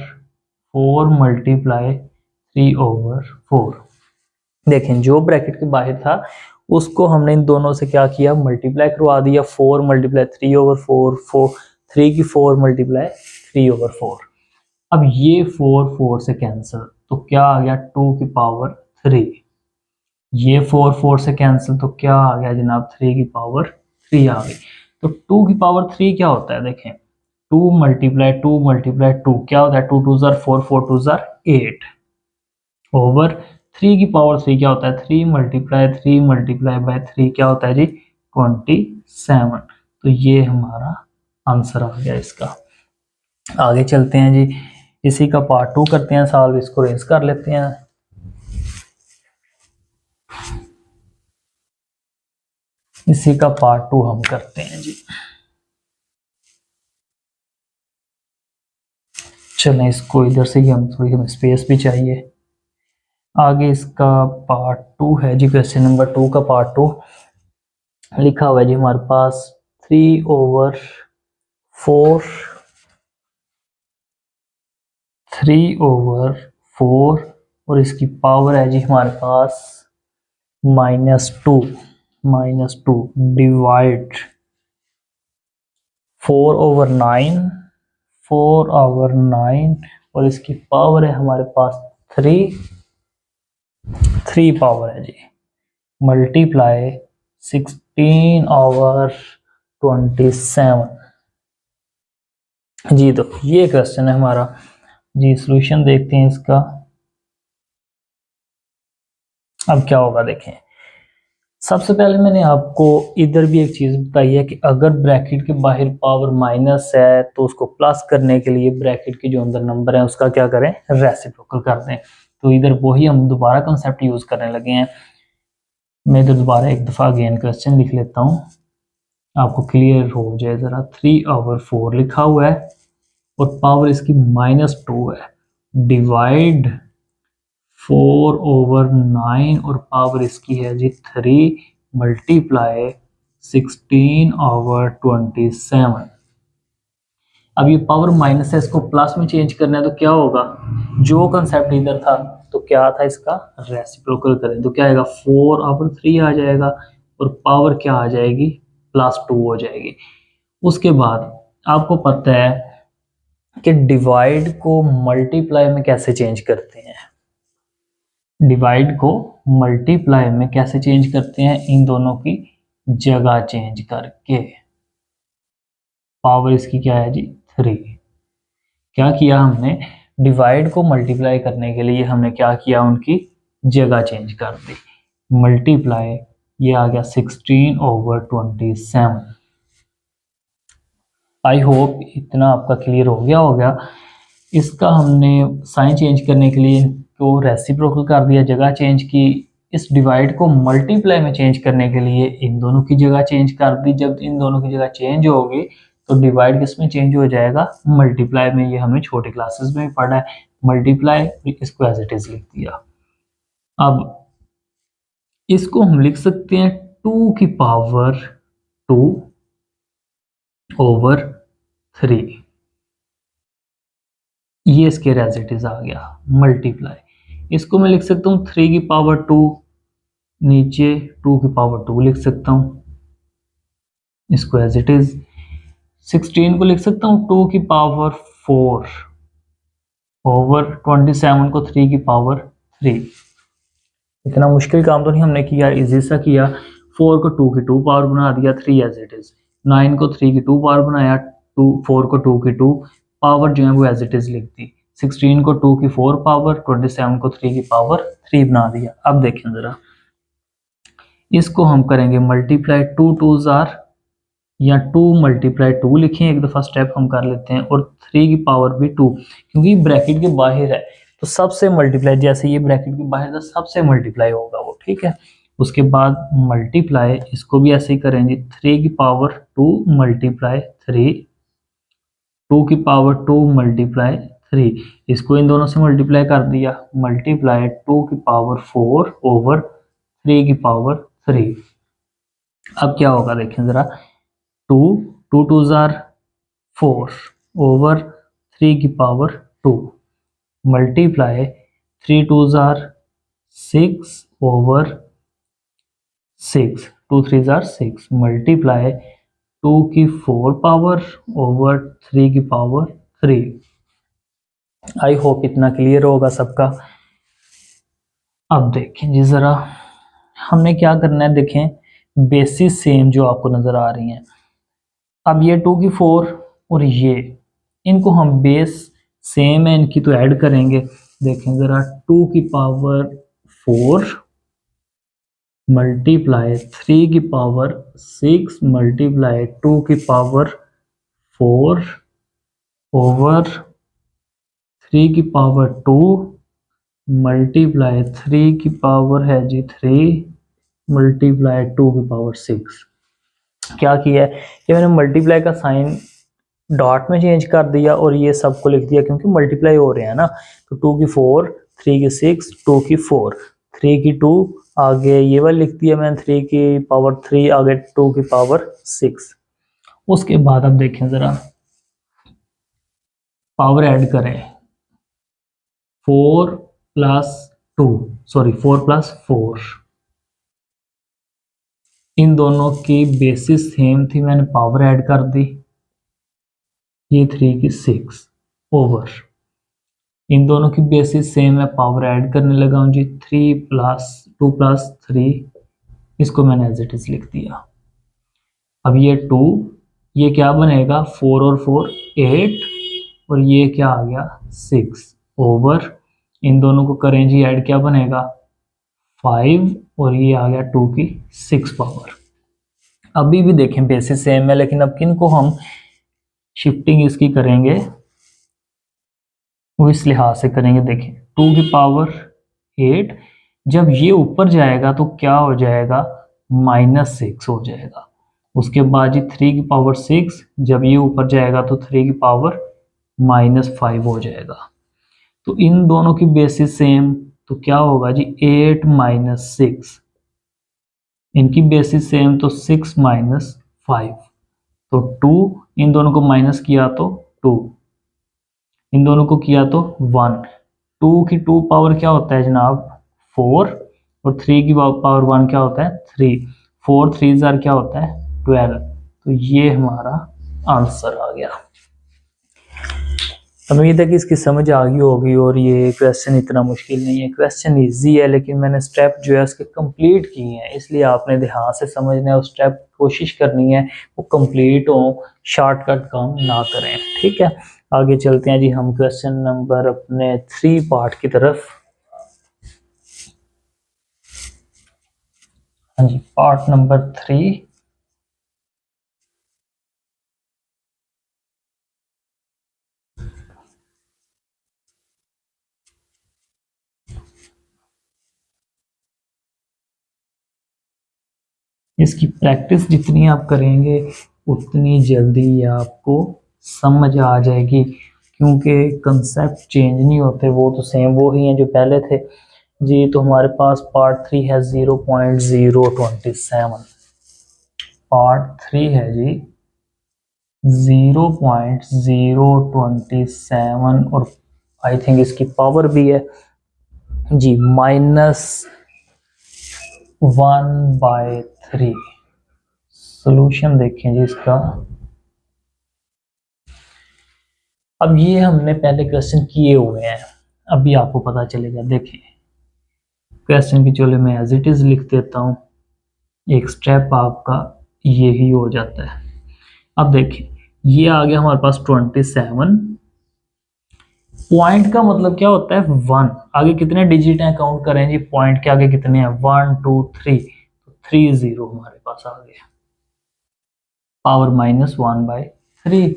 4 मल्टीप्लाई 3/4। देखें जो ब्रैकेट के बाहर था उसको हमने इन दोनों से क्या किया, मल्टीप्लाई करवा दिया, 4 मल्टीप्लाई 3/4, 4 3 की 4 मल्टीप्लाई 3/4। अब ये 4 4 से कैंसिल, तो क्या आ गया 2 की पावर 3। ये 4 4 से कैंसिल, तो क्या आ गया जनाब 3 की पावर 3 आ गई। तो 2 की पावर 3 क्या होता है, देखें 2 मल्टीप्लाई 2 मल्टीप्लाई 2 क्या होता है, 2 2 जार 4, 4 2 जार 8 ओवर 3 की पावर 3 क्या होता है, 3 मल्टीप्लाई 3 मल्टीप्लाई बाय 3 क्या होता है जी 27। तो ये हमारा आंसर आ गया इसका। आगे चलते हैं जी, इसी का पार्ट 2 करते हैं सॉल्व, इसको रेस कर लेते हैं। इसी का पार्ट 2 हम करते हैं जी। चलें इसको इधर से ही हम थोड़ी हमें स्पेस भी चाहिए। आगे इसका पार्ट 2 है जी, क्वेश्चन नंबर 2 का पार्ट 2 लिखा हुआ है जी हमारे पास 3/4 3/4 और इसकी पावर है जी हमारे पास -2 डिवाइड 4/9 और इसकी पावर है हमारे पास 3 पावर है जी, मल्टीप्लाई 16/27 जी। तो ये क्वेश्चन है हमारा जी। सॉल्यूशन देखते हैं इसका। अब क्या होगा देखें। सबसे पहले मैंने आपको इधर भी एक चीज बताई है कि अगर ब्रैकेट के बाहर पावर माइनस है तो उसको प्लस करने के लिए ब्रैकेट के जो अंदर नंबर है उसका क्या करें, रेसिप्रोकल कर दें। तो इधर वही हम दोबारा कंसेप्ट यूज करने लगे हैं। मैं इधर दोबारा एक दफा अगेन क्वेश्चन लिख लेता हूं, आपको क्लियर हो जाए जरा। 3/4 लिखा हुआ है और पावर इसकी -2 है, डिवाइड 4/9 और पावर इसकी है जी 3 मल्टीप्लाई 16/27। अब ये पावर माइनस है, इसको प्लस में चेंज करना है तो क्या होगा, जो कंसेप्ट इधर था तो क्या था, इसका रेसिप्रोकल करें तो क्या आएगा, 4/3 आ जाएगा और पावर क्या आ जाएगी, +2 हो जाएगी। उसके बाद आपको पता है कि डिवाइड को मल्टीप्लाई में कैसे चेंज करते हैं। डिवाइड को मल्टीप्लाई में कैसे चेंज करते हैं, इन दोनों की जगह चेंज करके। पावर इसकी क्या है जी 3। क्या किया हमने, डिवाइड को मल्टीप्लाई करने के लिए हमने क्या किया, उनकी जगह चेंज कर दी। मल्टीप्लाई ये आ गया 16/27। आई होप इतना आपका क्लियर हो गया। इसका हमने साइन चेंज करने के लिए इनको रेसिप्रोकल कर दिया, जगह चेंज की। इस डिवाइड को मल्टीप्लाई में चेंज करने के लिए इन दोनों की जगह चेंज कर दी। जब इन दोनों की जगह चेंज होगी तो डिवाइड किस में चेंज हो जाएगा, मल्टीप्लाई में। ये हमने छोटे क्लासेस में पढ़ा है। मल्टीप्लाई, इसको एज इट इज लिख दिया। अब इसको हम लिख सकते हैं 2/2/3। ये इसके एज इट इज आ गया मल्टीप्लाई। इसको मैं लिख सकता हूँ 3/2, नीचे 2/2 लिख सकता हूँ, इसको एज इट इज। 16 को लिख सकता हूँ 2/4/27 को 3/3। इतना मुश्किल काम तो नहीं हमने किया, इजी सा किया। 4 को 2 पावर बना दिया, 3 एज इट इज। 9 को 3 पावर बनाया, 4 को 2 पावर जो है वो एज इट इज लिख दी। 16 को 2 पावर, 27 को 3 बना दिया। अब देखें जरा, इसको हम करेंगे मल्टीप्लाई। 2 2s या 2 × 2 लिखें, एक दफा स्टेप हम कर लेते हैं। और 3 भी 2, क्योंकि ब्रैकेट के बाहर है तो सबसे मल्टीप्लाई, जैसे ये ब्रैकेट के बाहर था सबसे मल्टीप्लाई होगा वो, ठीक है। उसके बाद मल्टीप्लाई, इसको भी ऐसे ही करेंगे। 3/2 मल्टीप्लाई 3, 2/2 मल्टीप्लाई 3, इसको इन दोनों से मल्टीप्लाई कर दिया। मल्टीप्लाई 2/4/3/3। अब क्या होगा देखें जरा, 2 2 2s 4 over 3/2 multiply 3 2s 6 over 6, 2 3s 6 multiply 2 power over 3/3। I hope इतना क्लियर होगा सबका। अब देखें जी जरा, हमने क्या करना है, देखें बेसिस सेम जो आपको नजर आ रही हैं। अब ये 2/4 और ये, इनको हम बेस सेम है इनकी तो ऐड करेंगे। देखें जरा, 2/4 मल्टीप्लाई 3/6 मल्टीप्लाई 2/4 ओवर 3/2 मल्टीप्लाई 3 है जी 3 मल्टीप्लाई 2/6। क्या किया है, ये मैंने मल्टीप्लाई का साइन डॉट में चेंज कर दिया और ये सबको लिख दिया क्योंकि मल्टीप्लाई हो रहे हैं ना। तो 2 की 4, 3 की 6, 2 की 4, 3 की 2, आगे ये वाला लिख दिया मैंने 3 की पावर 3, आगे 2 की पावर 6। उसके बाद अब देखें ज़रा पावर ऐड करें, 4 प्लस 2, सॉरी 4 प्लस 4, इन दोनों की बेसिस सेम थी, मैंने पावर ऐड कर दी, ये 3 की 6 ओवर, इन दोनों की बेसिस सेम है, पावर ऐड करने लगा हूँ जी, 3 प्लस 2 प्लस 3, इसको मैंने एज इट इज लिख दिया। अब ये 2, ये क्या बनेगा, 4 और 4 8, और ये क्या आ गया 6 ओवर, इन दोनों को करें जी ऐड, क्या बनेगा 5, और ये आ गया 2 की 6 पावर। अभी भी देखें बेसिस सेम है, लेकिन अब किन को हम शिफ्टिंग इसकी करेंगे वो इस लिहाज से करेंगे, देखें 2 की पावर 8, जब ये ऊपर जाएगा तो क्या हो जाएगा -6 हो जाएगा। उसके बाद जी 3 की पावर 6, जब ये ऊपर जाएगा तो 3 की पावर -5 हो जाएगा। तो इन दोनों की बेसिस सेम, तो क्या होगा जी 8 - 6, इनकी बेसिस सेम तो 6 - 5, तो 2, इन दोनों को माइनस किया तो 2, इन दोनों को किया तो 1, 2 की 2 पावर क्या होता है जनाब 4, और 3 की पावर 1 क्या होता है 3, 4 3 जार क्या होता है 12। तो ये हमारा आंसर आ गया। उम्मीद है कि इसकी समझ आ गई होगी, और ये क्वेश्चन इतना मुश्किल नहीं है, क्वेश्चन इजी है, लेकिन मैंने स्टेप जो है उसके कंप्लीट किए हैं, इसलिए आपने ध्यान से समझना है, और स्टेप कोशिश करनी है वो कंप्लीट हो, शॉर्टकट काम ना करें, ठीक है। आगे चलते हैं जी हम क्वेश्चन नंबर अपने 3 पार्ट की तरफ। हाँ जी, पार्ट नंबर 3। इसकी प्रैक्टिस जितनी आप करेंगे उतनी जल्दी आपको समझ आ जाएगी, क्योंकि कंसेप्ट चेंज नहीं होते, वो तो सेम वो ही हैं जो पहले थे जी। तो हमारे पास पार्ट 3 है 0.027, पार्ट 3 है जी 0.027, और आई थिंक इसकी पावर भी है जी -1/3। सॉल्यूशन देखें जी इसका। अब ये हमने पहले क्वेश्चन किए हुए हैं, अभी आपको पता चलेगा। देखिए क्वेश्चन की चलो मैं एज इट इज लिख देता हूँ, एक स्टेप आपका यही हो जाता है। अब देखिए ये आ गया हमारे पास 27, पॉइंट का मतलब क्या होता है 1, आगे कितने डिजिट हैं काउंट करें जी, पॉइंट के आगे कितने हैं 1 2 3, तो 30 हमारे पास आ गया, पावर -1/3।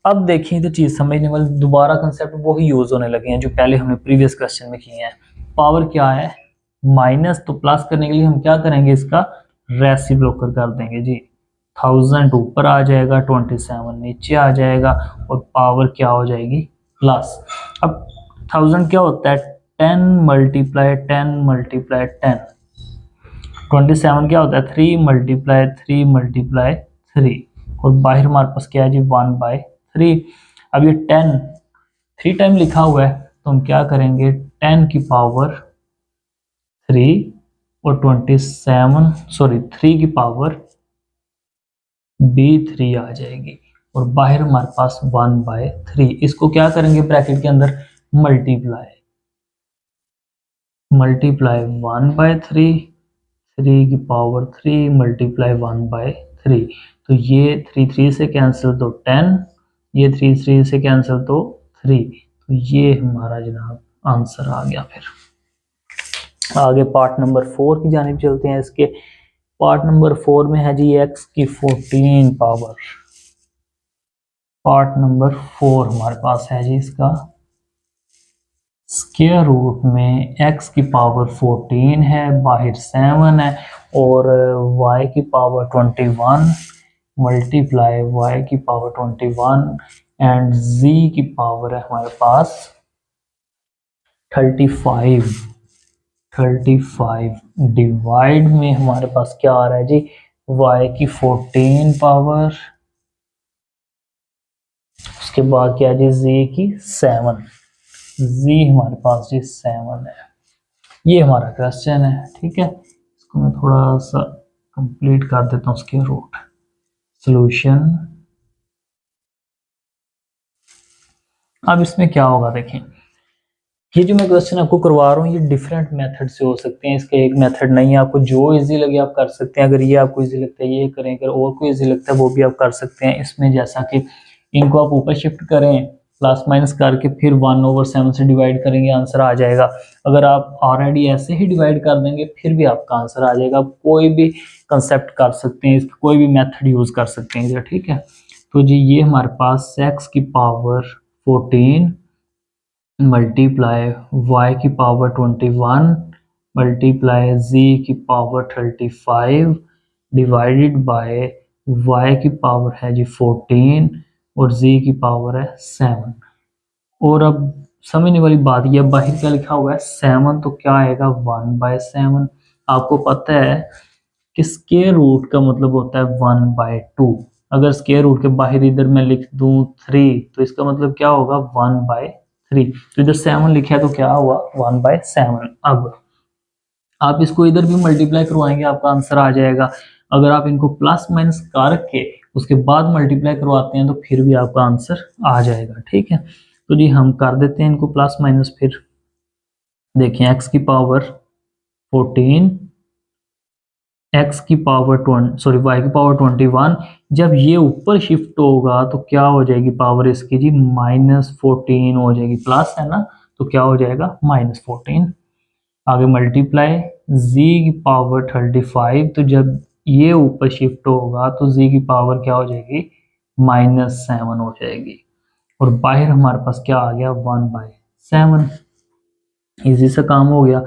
अब देखिए तो चीज समझने वाले दोबारा कंसेप्ट वही यूज होने लगे हैं जो पहले हमने प्रीवियस क्वेश्चन में किए हैं। पावर क्या है माइनस, तो प्लस करने के लिए हम क्या करेंगे, इसका रेसिप्रोकल कर देंगे जी, 1000 ऊपर आ जाएगा, 27 नीचे आ जाएगा, और पावर क्या हो जाएगी प्लस। अब 1000 क्या होता है 10 × 10 × 10, 27 क्या होता है 3 × 3 × 3, और बाहर हमारे पास क्या है जी 1/3। अब ये 10 3 टाइम लिखा हुआ है, तो हम क्या करेंगे 10 की पावर 3 और 3 की पावर B3 आ जाएगी, और बाहर हमारे पास 1/3। इसको क्या करेंगे ब्रैकेट के अंदर मल्टीप्लाई 1/3, 3 की पावर 3 × 1/3, तो ये 3 3 से कैंसिल तो 10, ये 3 3 से कैंसिल तो 3, तो ये हमारा जनाब आंसर आ गया। फिर आगे पार्ट नंबर 4 की जानिब चलते हैं। इसके पार्ट नंबर 4 में है जी x की 14 पावर, पार्ट नंबर 4 हमारे पास है जी इसका स्क्वायर रूट में x की पावर 14 है, बाहर 7 है, और y की पावर 21, मल्टीप्लाई y की पावर 21 एंड z की पावर है हमारे पास 35। डिवाइड में हमारे पास क्या आ रहा है जी, y की 14 पावर, उसके बाद क्या जी z की 7, z हमारे पास जी 7 है। ये हमारा क्वेश्चन है, ठीक है। इसको मैं थोड़ा सा कंप्लीट कर देता हूँ उसके रूट। सॉल्यूशन, अब इसमें क्या होगा देखें, ये जो मैं क्वेश्चन आपको करवा रहा हूँ ये डिफरेंट मेथड से हो सकते हैं, इसका एक मेथड नहीं है। आपको जो इजी लगे आप कर सकते हैं। अगर ये आपको इजी लगता है ये करें, अगर और कोई इजी लगता है वो भी आप कर सकते हैं। इसमें जैसा कि इनको आप ऊपर शिफ्ट करें, प्लस माइनस करके फिर 1/7 से डिवाइड करेंगे, आंसर आ जाएगा। अगर आप ऑलरेडी ऐसे ही डिवाइड कर देंगे फिर भी आपका आंसर आ जाएगा। आप कोई भी कंसेप्ट कर सकते हैं, कोई भी मेथड यूज कर सकते हैं, ठीक है। तो जी ये हमारे पास x की पावर 14 मल्टीप्लाई y की पावर 21 मल्टीप्लाई z की पावर 35 डिवाइडेड बाय y की पावर है जी 14 और z की पावर है 7। और अब समझने वाली बात ये, बाहर क्या लिखा हुआ है 7, तो क्या आएगा 1/7। आपको पता है कि स्क्वायर रूट का मतलब होता है 1/2। अगर स्क्वायर रूट के बाहर इधर मैं लिख दूं 3 तो इसका मतलब क्या होगा 1/3। तो इधर 7 लिखा है तो क्या हुआ 1/7। अब आप इसको इधर भी मल्टीप्लाई करवाएंगे आपका आंसर आ जाएगा। अगर आप इनको प्लस माइनस करके उसके बाद मल्टीप्लाई करवाते हैं तो फिर भी आपका आंसर आ जाएगा, ठीक है। तो जी हम कर देते हैं इनको प्लस माइनस। फिर देखें x की पावर 14 x की पावर 20 सॉरी y की पावर 21, जब ये ऊपर शिफ्ट होगा तो क्या हो जाएगी पावर इसकी जी -14 हो जाएगी। प्लस है ना तो क्या हो जाएगा -14। आगे मल्टीप्लाई z की पावर 35, तो जब ये ऊपर शिफ्ट होगा तो z की पावर क्या हो जाएगी -7 हो जाएगी। और बाहर हमारे पास क्या आ गया 1/7। इजी सा काम हो गया।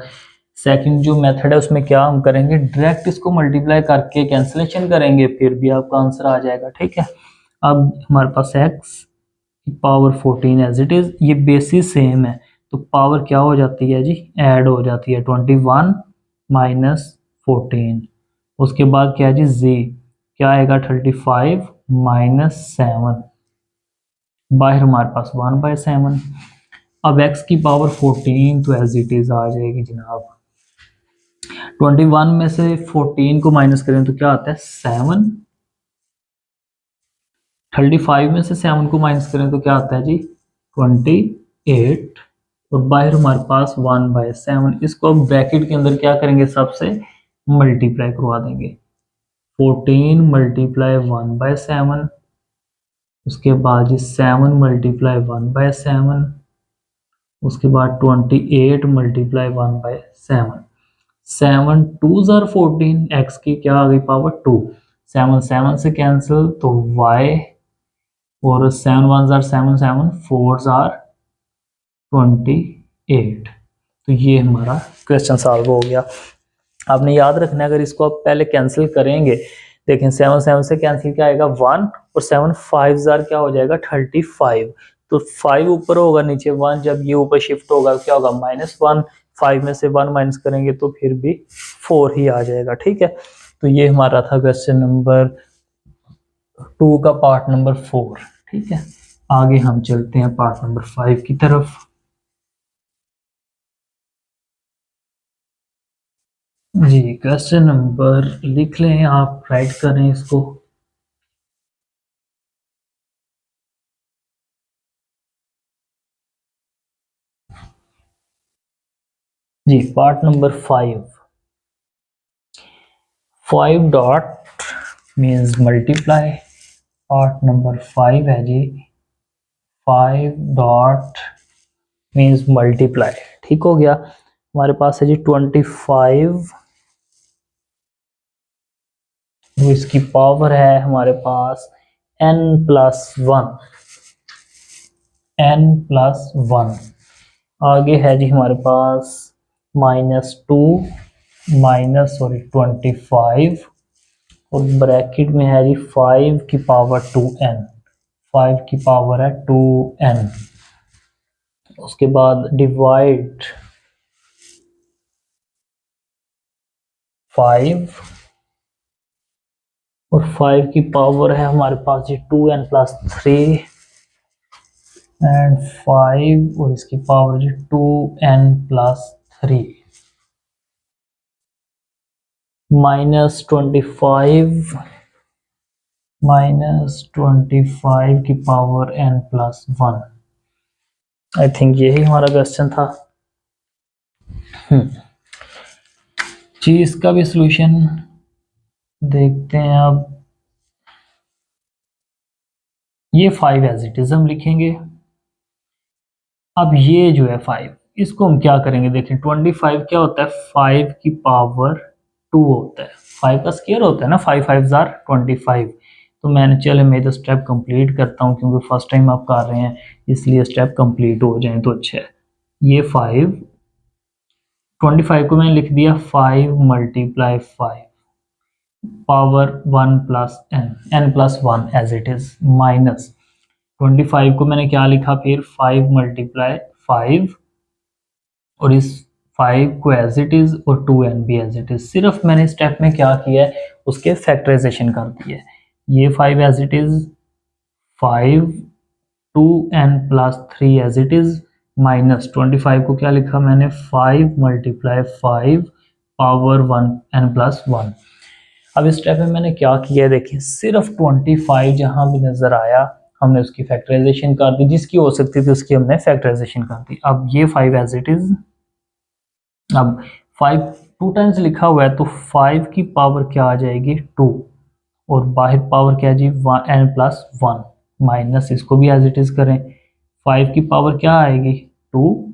सेकंड जो मेथड है उसमें क्या हम करेंगे, डायरेक्ट इसको मल्टीप्लाई करके कैंसिलेशन करेंगे फिर भी आपका आंसर आ जाएगा, ठीक है। अब हमारे पास x की पावर 14 एज इट इज, ये बेसिस सेम है तो पावर क्या हो जाती है जी ऐड हो जाती है 21 - 14। उसके बाद क्या है जी z क्या आएगा 35 - 7, बाहर हमारे पास 1/7। अब x की पावर 14 तो एज इट इज आ जाएगी जनाब। 21 में से 14 को माइनस करें तो क्या आता है 7। 35 में से 7 को माइनस करें तो क्या आता है जी 28। और बाहर हमारे पास 1/7। इसको अब ब्रैकेट के अंदर क्या करेंगे, सबसे मल्टीप्लाई करवा देंगे। 14 मल्टीप्लाई 1/7, उसके बाद जी 7 मल्टीप्लाई 1/7, उसके बाद 28 मल्टीप्लाई 1/7। 7 2 ज़ार 14, एक्स की क्या आ गई पावर 2। 7 7 से कैंसिल तो y, और 7 1 ज़ार 7 7 4 ज़ार 28। तो ये हमारा क्वेश्चन सॉल्व हो गया। आपने याद रखना है अगर इसको आप पहले कैंसिल करेंगे, देखें 7 7 से कैंसिल क्या आएगा 1, और 7 5 ज़ार क्या हो जाएगा 35। तो 5 ऊपर होगा नीचे 1, जब ये ऊपर शिफ्ट होगा क्या होगा -1। 5 में से 1 माइनस करेंगे तो फिर भी 4 ही आ जाएगा, ठीक है। तो ये हमारा था क्वेश्चन नंबर 2 का पार्ट नंबर 4, ठीक है। आगे हम चलते हैं पार्ट नंबर 5 की तरफ। जी क्वेश्चन नंबर लिख लें, आप राइट करें इसको। जी part number 5 dot means multiply. Part number 5 है जी 5 डॉट मीन्स मल्टीप्लाई, ठीक हो गया। हमारे पास है जी 25, तो इसकी पावर है हमारे पास n+1। आगे है जी हमारे पास -2 25, और ब्रैकेट में है जी 5 की पावर 2n, 5 की पावर है 2n। उसके बाद डिवाइड 5, और 5 की पावर है हमारे पास जी 2n+3 एंड 5, और इसकी पावर जी 2n+3 -25 की पावर n+1। आई थिंक यही हमारा क्वेश्चन था जी। इसका भी सॉल्यूशन देखते हैं। अब ये 5 एज इट इज हम लिखेंगे। अब ये जो है 5, इसको हम क्या करेंगे, देखें 25 क्या होता है, 5 की पावर 2 होता है, 5 का स्क्वायर होता है ना, 5 5 आर 25। तो मैंने चले मैं तो स्टेप कंप्लीट करता हूँ, क्योंकि फर्स्ट टाइम आप कर रहे हैं इसलिए स्टेप कंप्लीट हो जाए तो अच्छा है। ये 25 को मैंने लिख दिया 5 × 5 power 1+n+1 as it is, minus 25 को मैंने क्या लिखा फिर 5 × 5, और इस 5 को एज इट इज और 2n भी एज इट इज। सिर्फ मैंने स्टेप में क्या किया है, उसके फैक्टराइजेशन कर दिया है। ये 5 as it is, 5 2n+3 as it is, minus 25 को क्या लिखा मैंने 5 × 5 पावर 1n+1। अब इस स्टेप में मैंने क्या किया है, देखिए सिर्फ 25 जहां भी नजर आया हमने उसकी फैक्टराइजेशन कर दी, जिसकी हो सकती थी उसकी हमने फैक्टराइजेशन कर दी। अब ये 5 एज इट इज, अब 5 2 टाइम्स लिखा हुआ है तो 5 की पावर क्या आ जाएगी 2, और बाहर पावर क्या जी n+1, माइनस इसको भी एज इट इज करें, 5 की पावर क्या आएगी 2,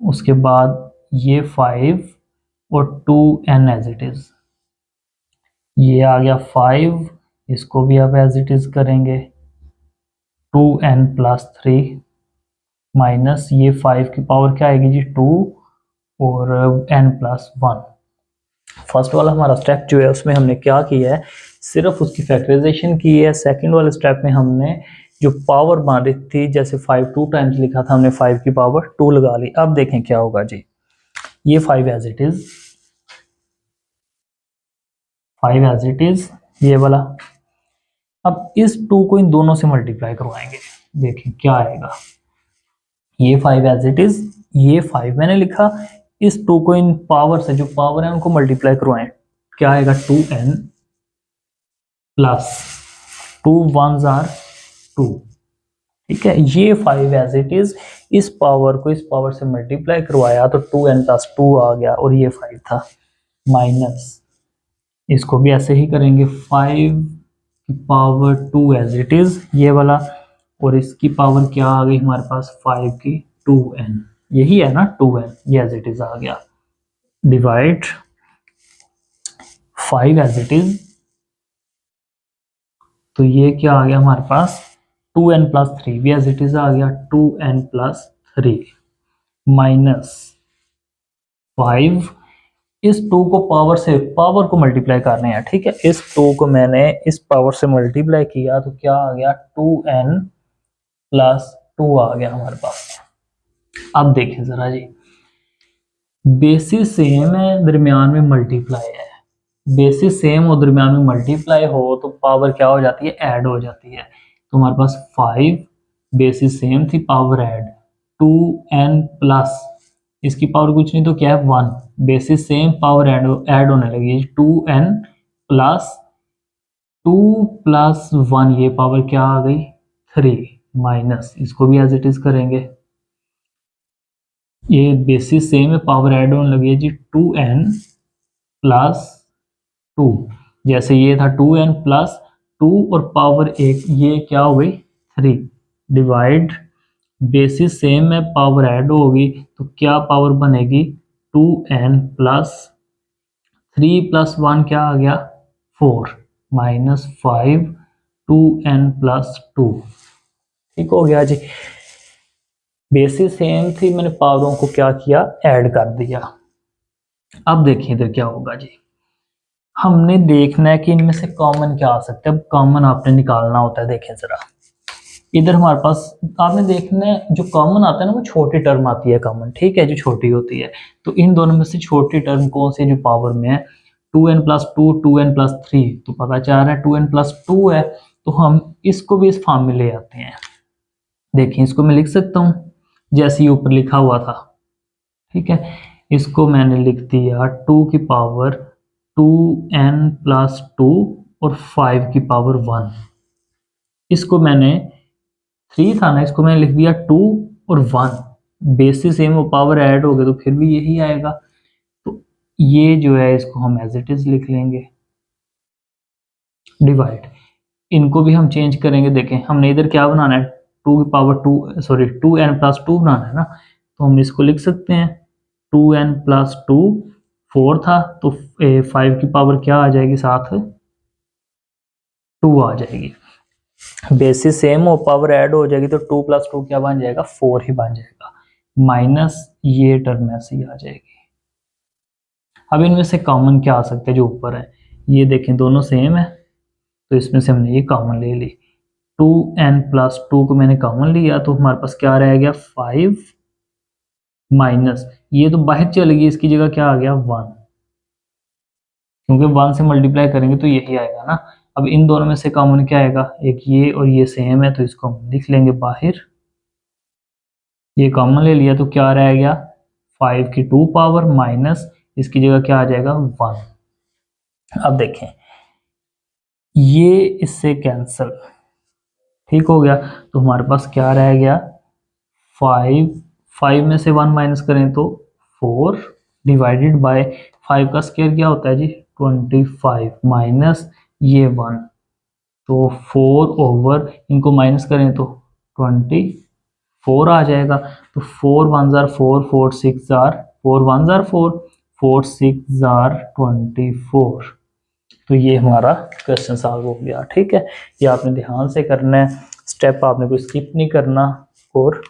उसके बाद ये 5 और 2n एज इट इज, ये आ गया 5, इसको भी अब एज इट इज करेंगे 2n+3, माइनस ये 5 की पावर क्या आएगी जी 2 और n+1। फर्स्ट वाला हमारा स्टेप जो है उसमें हमने क्या किया है, सिर्फ उसकी फैक्टराइजेशन की है। सेकंड वाले स्टेप में हमने जो पावर बन रही थी, जैसे 5 2 टाइम्स लिखा था, हमने 5 की पावर 2 लगा ली। अब देखें क्या होगा जी, ये 5 as it is, 5 as it is ये वाला। अब इस 2 को इन दोनों से मल्टीप्लाई करवाएंगे, देखें क्या आएगा। ये 5 एज इट इज, ये 5 मैंने लिखा, इस 2 को इन पावर से, जो पावर है उनको मल्टीप्लाई करवाएं, क्या आएगा 2n प्लस 2 1s आर 2। ठीक है, ये 5 एज इट इज, इस पावर को इस पावर से मल्टीप्लाई करवाया तो 2n+2 आ गया, और ये 5 था, माइनस इसको भी ऐसे ही करेंगे 5 की पावर 2 एज इट इज ये वाला, और इसकी पावर क्या आ गई हमारे पास 5 की 2n, यही है ना 2n, ये एज इट इज आ गया, डिवाइड 5 एज इट इज, तो ये क्या आ गया हमारे पास 2n+3 भी एज इट इज आ गया 2n+3, माइनस 5, इस 2 को पावर से, पावर को मल्टीप्लाई करने हैं, ठीक है, इस 2 को मैंने इस पावर से मल्टीप्लाई किया तो क्या आ गया 2n+2 आ गया हमारे पास। अब देखें जरा जी, बेसिस सेम है, दरमियान में मल्टीप्लाई है, बेसिस सेम और दरमियान में मल्टीप्लाई हो तो पावर क्या हो जाती है, ऐड हो जाती है। तो हमारे पास 5 बेसिस सेम थी, पावर ऐड 2n प्लस, इसकी पावर कुछ नहीं तो क्या है 1, बेसिस सेम पावर ऐड होने लगी 2n प्लस 2 + 1, ये पावर क्या आ गई 3, माइनस इसको भी एज इट इज करेंगे, ये बेसिस सेम है, पावर ऐड होने लगी है जी 2n प्लस 2, जैसे ये था 2n प्लस 2 और पावर 1, ये क्या हो गई 3, डिवाइड बेसिस सेम है, पावर ऐड होगी तो क्या पावर बनेगी 2n प्लस 3 + 1 क्या आ गया 4, माइनस 5 2n + 2। ठीक हो गया जी, बेसिस सेम थी, मैंने पावरों को क्या किया, ऐड कर दिया। अब देखिए इधर क्या होगा जी, हमने देखना है कि इनमें से कॉमन क्या आ सकता है। अब कॉमन आपने निकालना होता है। देखें जरा, इधर हमारे पास आपने देखना है जो कॉमन आता है ना वो छोटी टर्म आती है कॉमन, ठीक है, जो छोटी होती है। तो इन दोनों में से छोटी टर्म कौन सी जो पावर में है, 2n+2 2n+3, तो पता चल रहा है 2n+2 है। तो हम इसको भी इस फॉर्म में ले आते हैं। देखिए इसको मैं लिख सकता हूँ जैसे ही ऊपर लिखा हुआ था, ठीक है। इसको मैंने लिख दिया 2 की पावर 2n+2 और 5 की पावर 1। इसको मैंने 3 था ना, इसको मैंने लिख दिया 2 और 1। बेसिस सेम वो पावर ऐड हो गए तो फिर भी यही आएगा। तो ये जो है इसको हम एज इट इज लिख लेंगे, डिवाइड। इनको भी हम चेंज करेंगे। देखें हमने इधर क्या बनाना है, 2 की पावर 2 सॉरी 2n+2 बनाना है ना, तो हम इसको लिख सकते हैं 2n+2। 4 था तो 5 की पावर क्या आ जाएगी, साथ 2 आ जाएगी। बेसिस सेम और पावर ऐड हो जाएगी तो 2+2 क्या बन जाएगा, 4 ही बन जाएगा। माइनस ये टर्म ऐसे ही आ जाएगी। अब इनमें से कॉमन क्या आ सकता है जो ऊपर है, ये देखें दोनों सेम है तो इसमें से हमने ये कॉमन ले ली। 2n+2 को मैंने कॉमन लिया तो हमारे पास क्या रह गया, 5 माइनस ये तो बाहर चली गई, इसकी जगह क्या आ गया 1, क्योंकि 1 से मल्टीप्लाई करेंगे तो यही आएगा ना। अब इन दोनों में से कॉमन क्या आएगा, एक ये और ये सेम है तो इसको हम लिख लेंगे बाहर। ये कॉमन ले लिया तो क्या रह गया, 5 की 2 पावर माइनस इसकी जगह क्या आ जाएगा 1। अब देखें ये इससे कैंसिल, ठीक हो गया। तो हमारे पास क्या रह गया, 5 में से 1 माइनस करें तो 4 डिवाइडेड बाय 5 का स्क्वायर क्या होता है जी 25 माइनस ये 1, तो 4 ओवर इनको माइनस करें तो 24 आ जाएगा। तो 4 1 जार 4, 4 6 जार 4 1 जार 4, 4 6 जार 24। तो ये हमारा क्वेश्चन सॉल्व हो गया, ठीक है। ये आपने ध्यान से करना है, स्टेप आपने कोई स्किप नहीं करना। और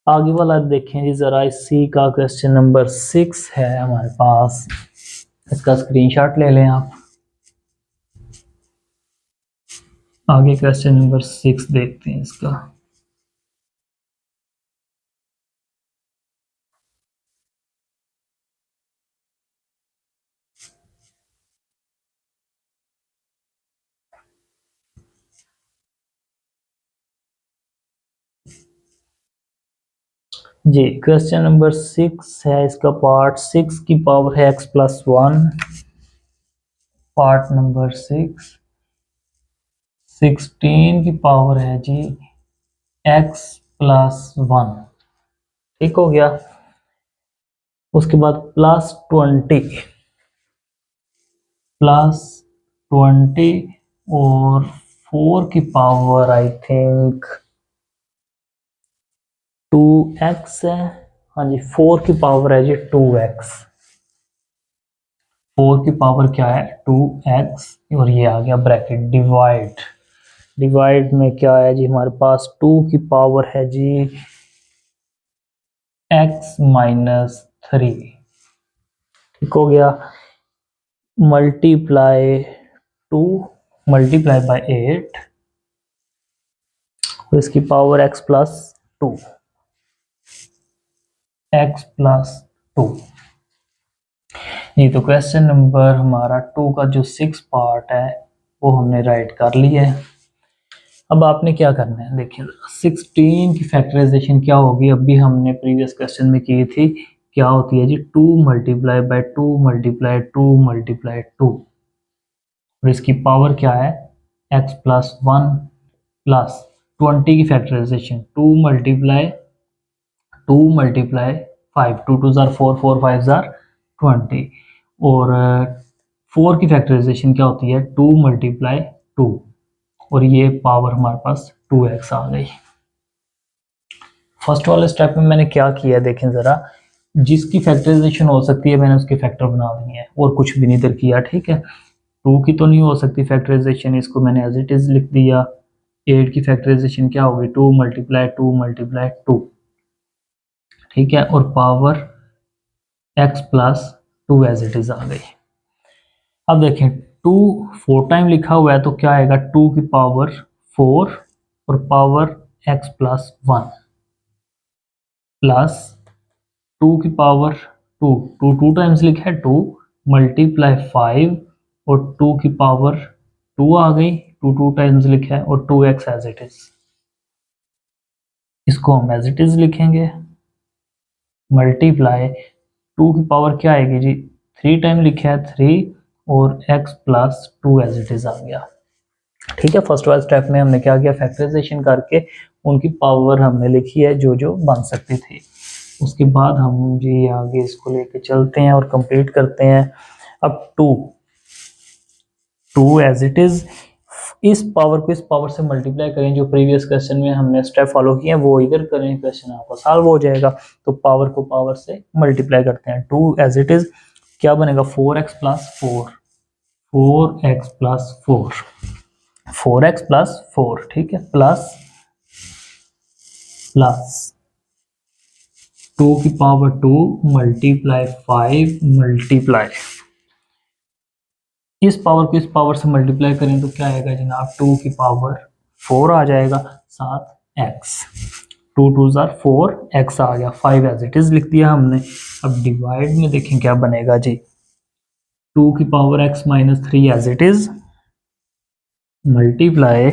आगे वाला देखें जी जरा, इसी का क्वेश्चन नंबर 6 है हमारे पास। इसका स्क्रीनशॉट ले लें आप। आगे क्वेश्चन नंबर 6 देखते हैं इसका। जी क्वेश्चन नंबर 6 है, इसका पार्ट 6 की पावर है x+1। पार्ट नंबर 6 16 की पावर है जी x+1, ठीक हो गया। उसके बाद +20 और 4 की पावर आई थिंक 2x है। हाँ जी 4 की पावर है जी 2x। 4 की पावर क्या है 2x और ये आ गया ब्रैकेट डिवाइड। डिवाइड में क्या है जी हमारे पास 2 की पावर है जी x-3, ठीक हो गया। मल्टीप्लाई 2 मल्टीप्लाई बाय 8 और इसकी पावर x+2 x+2। ये तो क्वेश्चन नंबर हमारा 2 का जो 6 पार्ट है वो हमने राइट कर लिया है। अब आपने क्या करना है, देखिए 16 की फैक्टराइजेशन क्या होगी, अभी हमने प्रीवियस क्वेश्चन में की थी। क्या होती है जी 2 मल्टीप्लाई बाय 2 मल्टीप्लाई 2 मल्टीप्लाई 2 और इसकी पावर क्या है x+1 प्लस 20 की फैक्टराइजेशन 2 मल्टीप्लाई 5, 2 2 जार 4, 4 5 जार 20 और 4 की फैक्टराइजेशन क्या होती है 2 मल्टीप्लाई 2 और ये पावर हमारे पास 2x आ गई। फर्स्ट वाले स्टेप में मैंने क्या किया देखें जरा, जिसकी फैक्टराइजेशन हो सकती है मैंने उसके फैक्टर बना दिए हैं और कुछ भी नहीं इधर किया, ठीक है। 2 की तो नहीं हो सकती फैक्टराइजेशन, इसको मैंने एज इट इज लिख दिया। 8 की फैक्टराइजेशन क्या होगी 2 मल्टीप्लाई 2 मल्टीप्लाई 2, ठीक है, और power x+2 as it is आ गई। अब देखें 2 4 टाइम लिखा हुआ है तो क्या आएगा 2 की पावर 4 और पावर x प्लस 1 प्लस 2 की पावर 2 2 2 टाइम्स लिखा है 2 मल्टीप्लाई 5 और 2 की पावर 2 आ गई 2 2 टाइम्स लिखा है और 2x एज इट इज। इसको हम एज इट इज लिखेंगे मल्टीप्लाई 2 की पावर क्या आएगी जी 3 टाइम लिखा है 3 और x plus 2 as it is आ गया। ठीक है, फर्स्ट वाले स्टेप में हमने क्या किया फैक्टराइजेशन करके उनकी पावर हमने लिखी है जो जो बन सकती थी। उसके बाद हम जी आगे इसको लेके चलते हैं और कंप्लीट करते हैं। अब 2 एज इट इज इस पावर को इस पावर से मल्टीप्लाई करें जो प्रीवियस क्वेश्चन में हमने स्टेप फॉलो किए हैं वो इधर करें, क्वेश्चन आपका सॉल्व हो जाएगा। तो पावर को पावर से मल्टीप्लाई करते हैं 2 एज इट इज क्या बनेगा 4x plus 4 4x plus 4 4x plus 4 ठीक है प्लस प्लस 2 की पावर 2 मल्टीप्लाई 5 मल्टीप्लाई इस पावर को इस पावर से मल्टीप्लाई करें तो क्या आएगा जनाब 2 की पावर 4 आ जाएगा साथ x 2 2 जार 4 x आ गया 5 एज इट इज लिख दिया हमने। अब डिवाइड में देखें क्या बनेगा जी 2 की power x minus 3 as it is multiply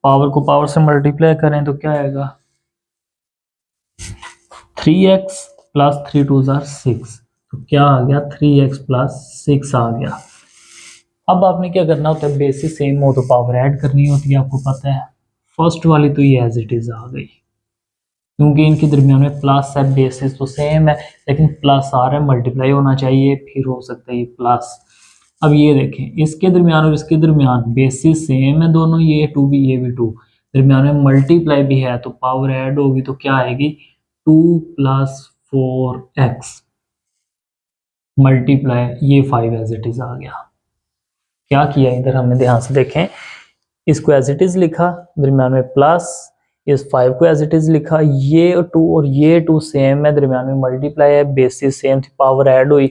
power को पावर से मल्टीप्लाई करें तो क्या आएगा 3x प्लस 3 2 जार 6 तो क्या आ गया 3x प्लस 6 आ गया। अब आपने क्या करना होता है बेसिस सेम हो तो पावर ऐड करनी होती है आपको पता है। फर्स्ट वाली तो ये एज इट इज आ गई क्योंकि इनके दरमियान में प्लस है बेसिस तो सेम है लेकिन प्लस आ रहा है मल्टीप्लाई होना चाहिए फिर हो सकता है ये प्लस। अब ये देखें इसके दरमियान और इसके दरमियान बेसिस सेम है दोनों ये 2 भी ये भी 2 दरमियान में मल्टीप्लाई भी है तो पावर ऐड होगी तो क्या आएगी 2 प्लस 4x मल्टीप्लाई ये 5 एज इट इज आ गया। क्या किया इधर हमने ध्यान से देखें इसको एज इट इज लिखा दरमियान में प्लस इस 5 को एज इट इज लिखा ये 2 और ये 2 सेम है दरमियान में मल्टीप्लाई है बेसिस सेम थी पावर ऐड हुई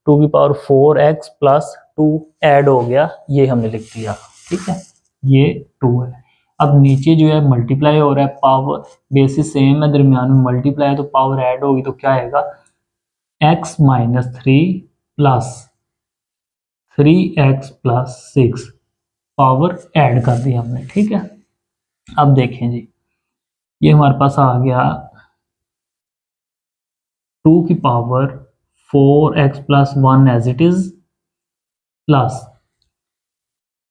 2 की पावर 4x प्लस 2 ऐड हो गया ये हमने लिख दिया ठीक है ये 2 है। अब नीचे जो है मल्टीप्लाई हो रहा है पावर बेसिस सेम है दरमियान में मल्टीप्लाई है तो पावर ऐड होगी तो क्या आएगा x minus 3 plus 3x plus 6 power add कर दी हमने ठीक है। अब देखें जी ये हमारे पास आ गया 2 की power 4x plus 1 as it is plus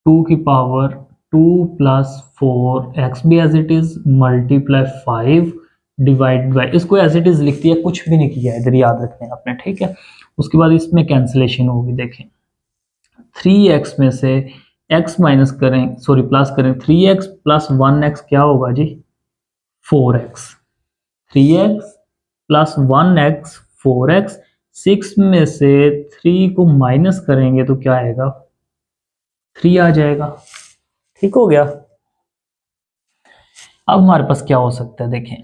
2 की पावर 2 प्लस 4x भी as it is multiply 5 divide by इसको एज इट इज लिख दिया कुछ भी नहीं किया इधर याद रखना है आपने ठीक है। उसके बाद इसमें कैंसिलेशन होगी देखें 3x में से x माइनस करें सॉरी प्लस करें 3x प्लस 1x क्या होगा जी 4x 3x plus 1x 4x 6 में से 3 को माइनस करेंगे तो क्या आएगा 3 आ जाएगा ठीक हो गया। अब हमारे पास क्या हो सकता है देखें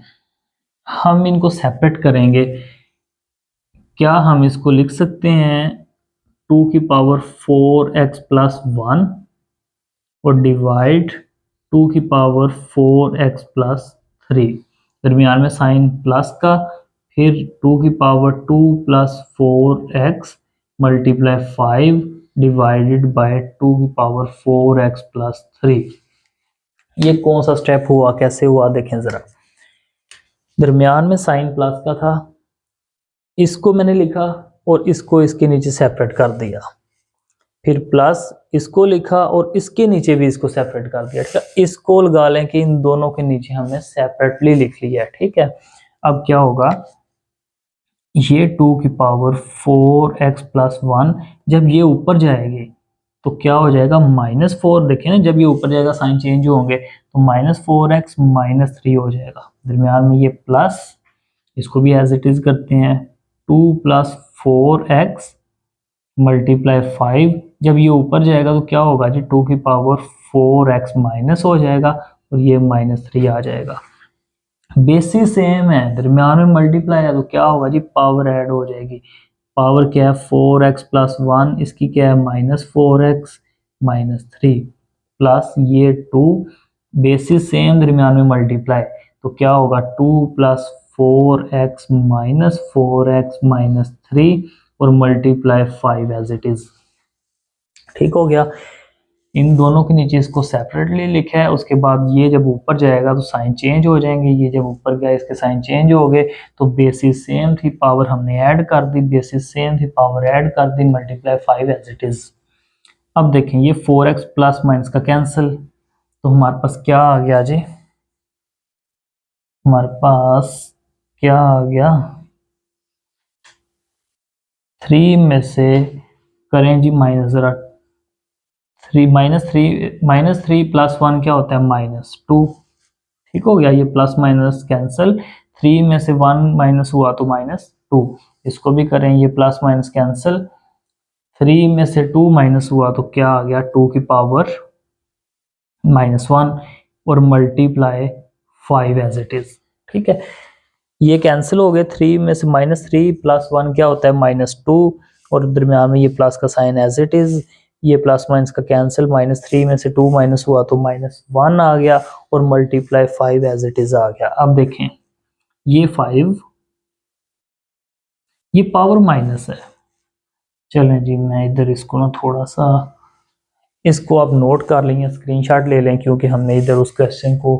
हम इनको सेपरेट करेंगे क्या हम इसको लिख सकते हैं 2 की पावर 4x प्लस 1 और डिवाइड 2 की पावर 4x प्लस 3 दरमियान में साइन प्लस का फिर 2 की power 2 plus 4x multiply 5 divided by 2 की पावर 4x प्लस 3। ये कौन सा स्टेप हुआ कैसे हुआ देखें जरा दरमियान में साइन प्लस का था इसको मैंने लिखा और इसको इसके नीचे सेपरेट कर दिया फिर प्लस इसको लिखा और इसके नीचे भी इसको सेपरेट कर दिया ठीक है। इसको लगा लें कि इन दोनों के नीचे हमने सेपरेटली लिख लिया ठीक है। अब क्या होगा ये 2 की पावर 4x प्लस 1 जब ये ऊपर जाएगी तो क्या हो जाएगा -4 देखें ना जब ये ऊपर जाएगा साइन चेंज होंगे तो -4x माइनस 3 हो जाएगा दरमियान में ये प्लस इसको भी एज इट इज करते हैं 2 प्लस 4x मल्टीप्लाई 5 जब ये ऊपर जाएगा तो क्या होगा जी 2 की पावर 4x माइनस हो जाएगा और ये -3 आ जाएगा। बेसिस सेम है दरमियान में मल्टीप्लाई है तो क्या होगा जी पावर ऐड हो जाएगी पावर क्या है 4x प्लस 1, इसकी क्या है -4x -3 प्लस ये 2, बेसिस सेम दरमियान में मल्टीप्लाई, तो क्या होगा 2 प्लस 4x -3 और मल्टीप्लाई 5 एज इट इज। ठीक हो गया। इन दोनों के नीचे इसको सेपरेटली लिखा है, उसके बाद ये जब ऊपर जाएगा तो साइन चेंज हो जाएंगे, ये जब ऊपर गया इसके साइन चेंज हो गए, तो बेसिस सेम थी पावर हमने ऐड कर दी, बेसिस सेम थी पावर ऐड कर दी, मल्टीप्लाई 5 एज इट इज। अब देखें ये 4x प्लस माइनस का कैंसिल, तो हमारे पास क्या आ गया जी, हमारे पास क्या आ गया 3 में से करें जी माइनस, जरा 3 प्लस 1 क्या होता है -2। ठीक हो गया, ये प्लस माइनस कैंसिल, 3 में से 1 माइनस हुआ तो -2, इसको भी करें ये प्लस माइनस कैंसिल, 3 में से 2 माइनस हुआ तो क्या आ गया 2 की पावर -1 और मल्टीप्लाई 5 एज इट इज। ठीक है, ये कैंसिल हो गए, 3 में से -3 प्लस 1 क्या होता है -2 और दरमियान में ये प्लस का साइन एज इट इज, ये प्लस माइनस का कैंसिल, -3 में से 2 माइनस हुआ तो -1 आ गया और मल्टीप्लाई 5 एज इट इज आ गया। अब देखें ये 5 ये पावर माइनस है, चलें जी मैं इधर इसको ना थोड़ा सा, इसको आप नोट कर लेंगे, स्क्रीनशॉट ले लें, क्योंकि हमने इधर उस क्वेश्चन को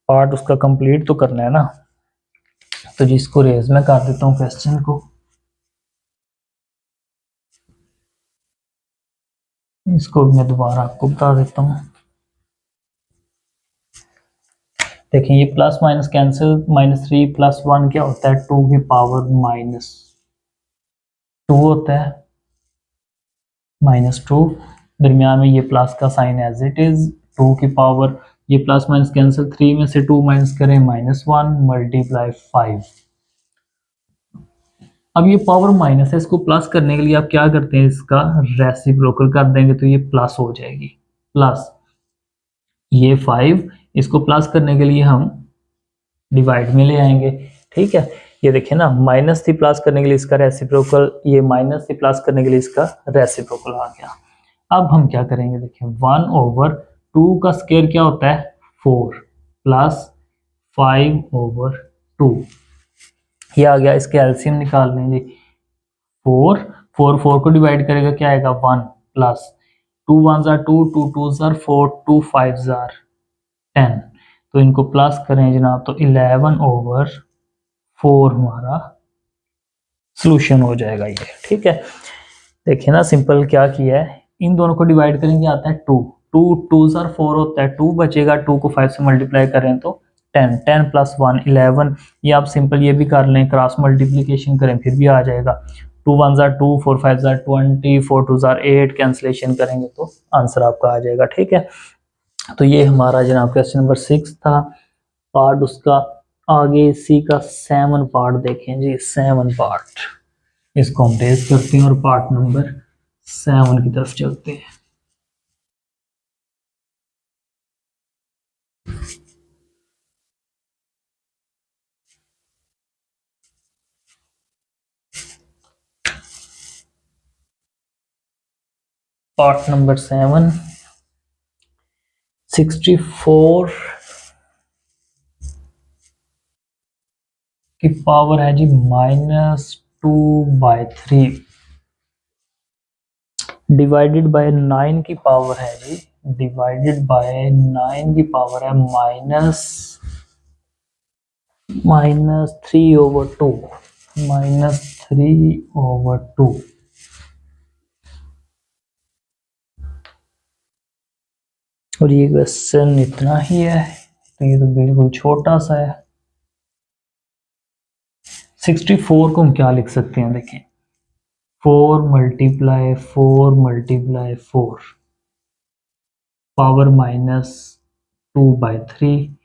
पार्ट उसका कंप्लीट तो करना है ना। तो जिसको रेज में कर देता हूँ क्वेश्चन को, इसको मैं दोबारा आपको बता देता हूँ। देखें ये प्लस माइनस कैंसिल, -3 प्लस 1 क्या होता है 2 की पावर -2 होता है, -2, दरमियान में ये प्लस का साइन एज इट इज, 2 की पावर, ये प्लस माइनस कैंसिल, 3 में से 2 माइनस करें -1 मल्टीप्लाई 5। अब ये पावर माइनस है, इसको प्लस करने के लिए आप क्या करते हैं, इसका रेसिप्रोकल कर देंगे तो ये प्लस हो जाएगी, प्लस ये 5, इसको प्लस करने के लिए हम डिवाइड में ले आएंगे। ठीक है, ये देखिए ना माइनस थी, प्लस करने के लिए इसका रेसिप्रोकल, ये माइनस थी, प्लस करने के लिए इसका रेसिप्रोकल आ गया। अब हम क्या करेंगे, देखिए 1/2 का स्क्वायर क्या होता है 4 प्लस 5/2, ये आ गया, इसके एलसीएम निकाल लें जी, 4 4 4 को डिवाइड करेगा क्या आएगा 1 प्लस 2 1 जार 2 2 2 जार 4 2 5 जार 10, तो इनको प्लस करें जनाब तो 11/4 हमारा सोल्यूशन हो जाएगा ये। ठीक है, देखिए ना सिंपल क्या किया है, इन दोनों को डिवाइड करेंगे आता है 2 2 2 जार 4 होता है, 2 बचेगा, 2 को 5 से मल्टीप्लाई करें तो 10 10 प्लस 1 11, ये आप सिंपल ये भी कर लें, क्रॉस मल्टीप्लिकेशन करें फिर भी आ जाएगा, 2 1 जार 2 4 5 जार 20 4 2 जार 8, कैंसलेशन करेंगे तो आंसर आपका आ जाएगा। ठीक है, तो ये हमारा जनाब क्वेश्चन नंबर 6 था, पार्ट उसका आगे सी का 7 पार्ट देखें जी, 7 पार्ट, इसको हम टेस्ट करते हैं और पार्ट नंबर 7 की तरफ चलते हैं। पार्ट नंबर 7, 64 की पावर है जी -2/3 डिवाइडेड बाय 9 की पावर है जी, डिवाइडेड बाय 9 की पावर है -3/2 -3/2। और ये क्वेश्चन इतना ही है, तो ये तो बिल्कुल छोटा सा है। 64 को हम क्या लिख सकते हैं, देखें 4 मल्टीप्लाई 4 पावर -2/3।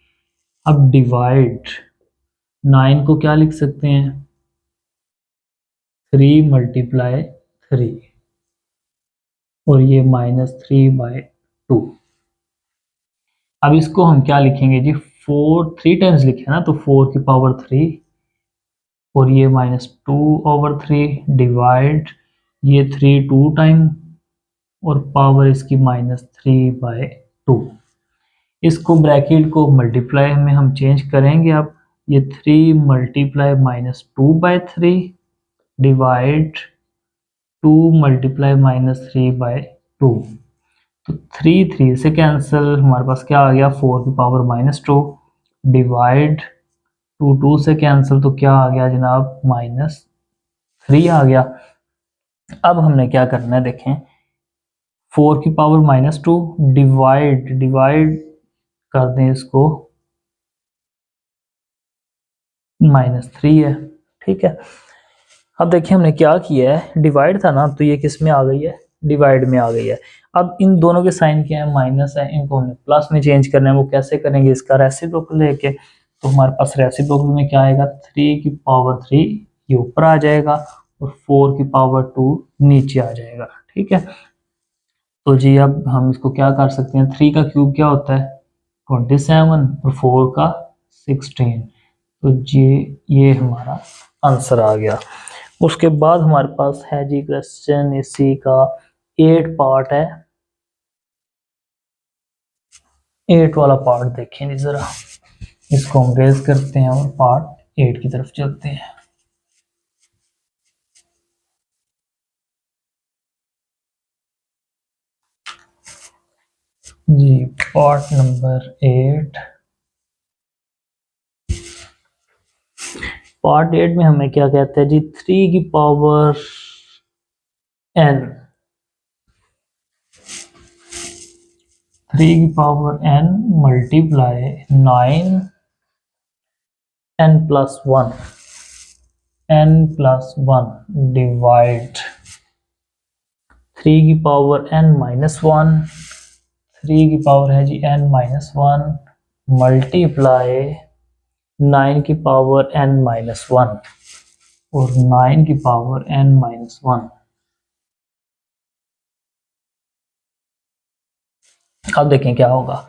अब डिवाइड 9 को क्या लिख सकते हैं 3 मल्टीप्लाई 3 और ये -3/2। अब इसको हम क्या लिखेंगे जी 4 3 टाइम्स लिखे ना, तो 4 की पावर 3 और ये -2/3 डिवाइड ये 3 2 टाइम और पावर इसकी -3/2। इसको ब्रैकेट को मल्टीप्लाई में हम चेंज करेंगे। अब ये 3 मल्टीप्लाई -2/3 डिवाइड 2 मल्टीप्लाई -3/2। तो 3 3 से कैंसिल, हमारे पास क्या आ गया 4 की पावर -2 डिवाइड 2 2 से कैंसिल, तो क्या आ गया जनाब -3 आ गया। अब हमने क्या करना है देखें, 4 की पावर -2 डिवाइड कर दें इसको -3 है, ठीक है। अब देखिए हमने क्या किया है, डिवाइड था ना, तो ये किस में आ गई है, डिवाइड में आ गई है। अब इन दोनों के साइन क्या है, माइनस है, इनको हमने प्लस में चेंज करना है। वो कैसे करेंगे, इसका रेसिप्रोकल लेके। तो हमारे पास रेसिप्रोकल में क्या आएगा, 3 की पावर 3 ये ऊपर आ जाएगा और 4 की पावर 2 नीचे आ जाएगा, ठीक है। तो जी अब हम इसको क्या कर सकते हैं, 3 का क्यूब क्या होता है 27 और 4 का 16। तो जी ये हमारा आंसर आ गया। उसके बाद हमारे पास है जी क्वेश्चन इसी का 8 पार्ट है। 8 वाला पार्ट देखें जी जरा, इसको हम रेज करते हैं और पार्ट 8 की तरफ चलते हैं। जी पार्ट नंबर 8। पार्ट 8 में हमें क्या कहते हैं जी, 3 की पावर n, 3 की power n multiply 9 n plus 1 divide 3 की पावर n माइनस 1, 3 की पावर है जी n माइनस 1 मल्टीप्लाई 9 की पावर n माइनस 1 और 9 की पावर n माइनस 1। अब देखें क्या होगा,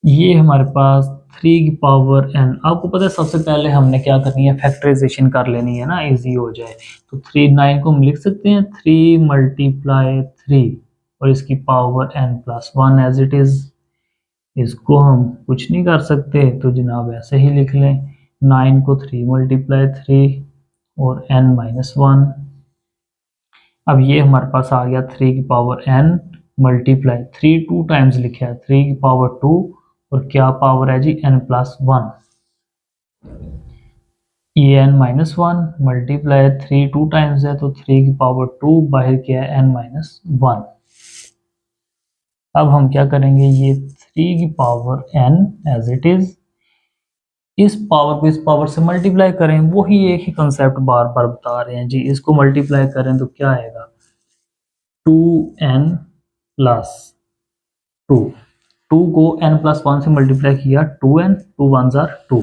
ये हमारे पास 3 की पावर n, आपको पता है सबसे पहले हमने क्या करनी है, फैक्टराइजेशन कर लेनी है ना, इजी हो जाए। तो 3 9 को हम लिख सकते हैं 3 मल्टीप्लाई 3 और इसकी power n plus 1 as it is. इसको हम कुछ नहीं कर सकते तो जनाब ऐसे ही लिख लें, 9 को 3 मल्टीप्लाई 3 और n माइनस 1। अब ये हमारे पास आ गया 3 की पावर n मल्टीप्लाई 3 2 टाइम्स लिखा है, 3 की पावर 2 और क्या पावर है जी n प्लस 1। ये n माइनस 1 मल्टीप्लाई 3 2 टाइम्स है तो 3 की पावर 2 बाहर क्या है n माइनस 1। अब हम क्या करेंगे, ये 3 की power n as it is, इस पावर को इस पावर से मल्टीप्लाई करें, वही एक ही कंसेप्ट बार बार बता रहे हैं जी। इसको मल्टीप्लाई करें तो क्या आएगा 2n प्लस 2, 2 को n प्लस 1 से मल्टीप्लाई किया 2n, 2 1 जार 2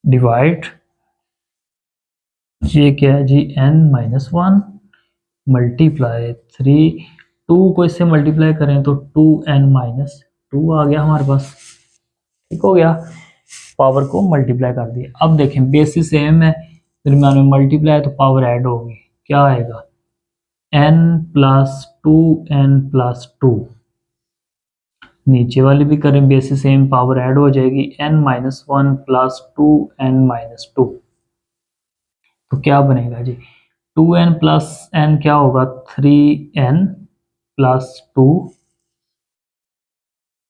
डिवाइड ये क्या है जी n माइनस 1 मल्टीप्लाई 3, 2 को इससे मल्टीप्लाई करें तो 2n माइनस 2 आ गया हमारे पास, ठीक हो गया। पावर को मल्टीप्लाई कर दिया। अब देखें बेसिस सेम है, दरम्यान में मल्टीप्लाई तो पावर ऐड होगी, क्या आएगा n प्लस 2n प्लस 2, नीचे वाली भी करें बेसिस सेम, पावर ऐड हो जाएगी n minus 1 plus 2n minus 2। तो क्या बनेगा जी 2n प्लस n क्या होगा 3n प्लस 2,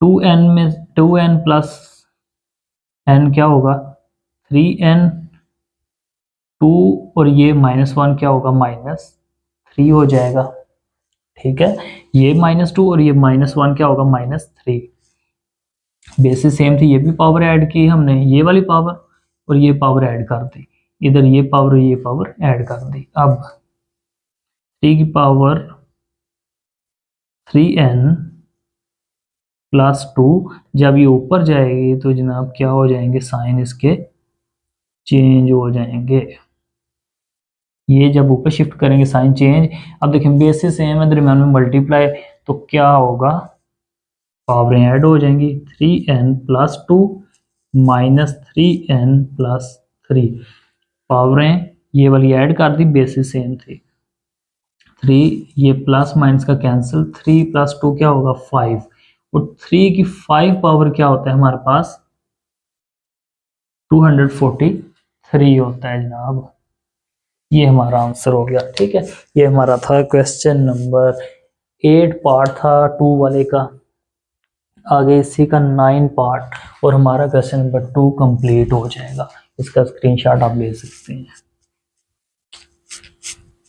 2n में 2n प्लस n क्या होगा 3n, 2 और ये माइनस 1 क्या होगा -3 हो जाएगा, ठीक है। ये -2 और ये -1 क्या होगा -3। बेसिस सेम थी, ये भी पावर ऐड की हमने, ये वाली पावर और ये पावर ऐड कर दी, इधर ये पावर और ये पावर ऐड कर दी। अब 3 की पावर 3n प्लस 2, जब ये ऊपर जाएगी तो जनाब क्या हो जाएंगे, साइन इसके चेंज हो जाएंगे। ये जब ऊपर शिफ्ट करेंगे साइन चेंज। अब देखें बेसिस सेम है, दरम्यान में मल्टीप्लाई, तो क्या होगा पावरें ऐड हो जाएंगी 3n plus 2 minus 3n plus 3, पावरें ये वाली ऐड कर दी, बेसिस सेम थी। 3 ये प्लस माइनस का कैंसिल, 3 + 2 क्या होगा 5, और 3 की 5 पावर क्या होता है हमारे पास 243 होता है जनाब। ये हमारा आंसर हो गया। ठीक है, ये हमारा था क्वेश्चन नंबर 8 पार्ट था 2 वाले का। आगे इसी का 9 पार्ट और हमारा क्वेश्चन नंबर 2 कंप्लीट हो जाएगा। इसका स्क्रीनशॉट आप ले सकते हैं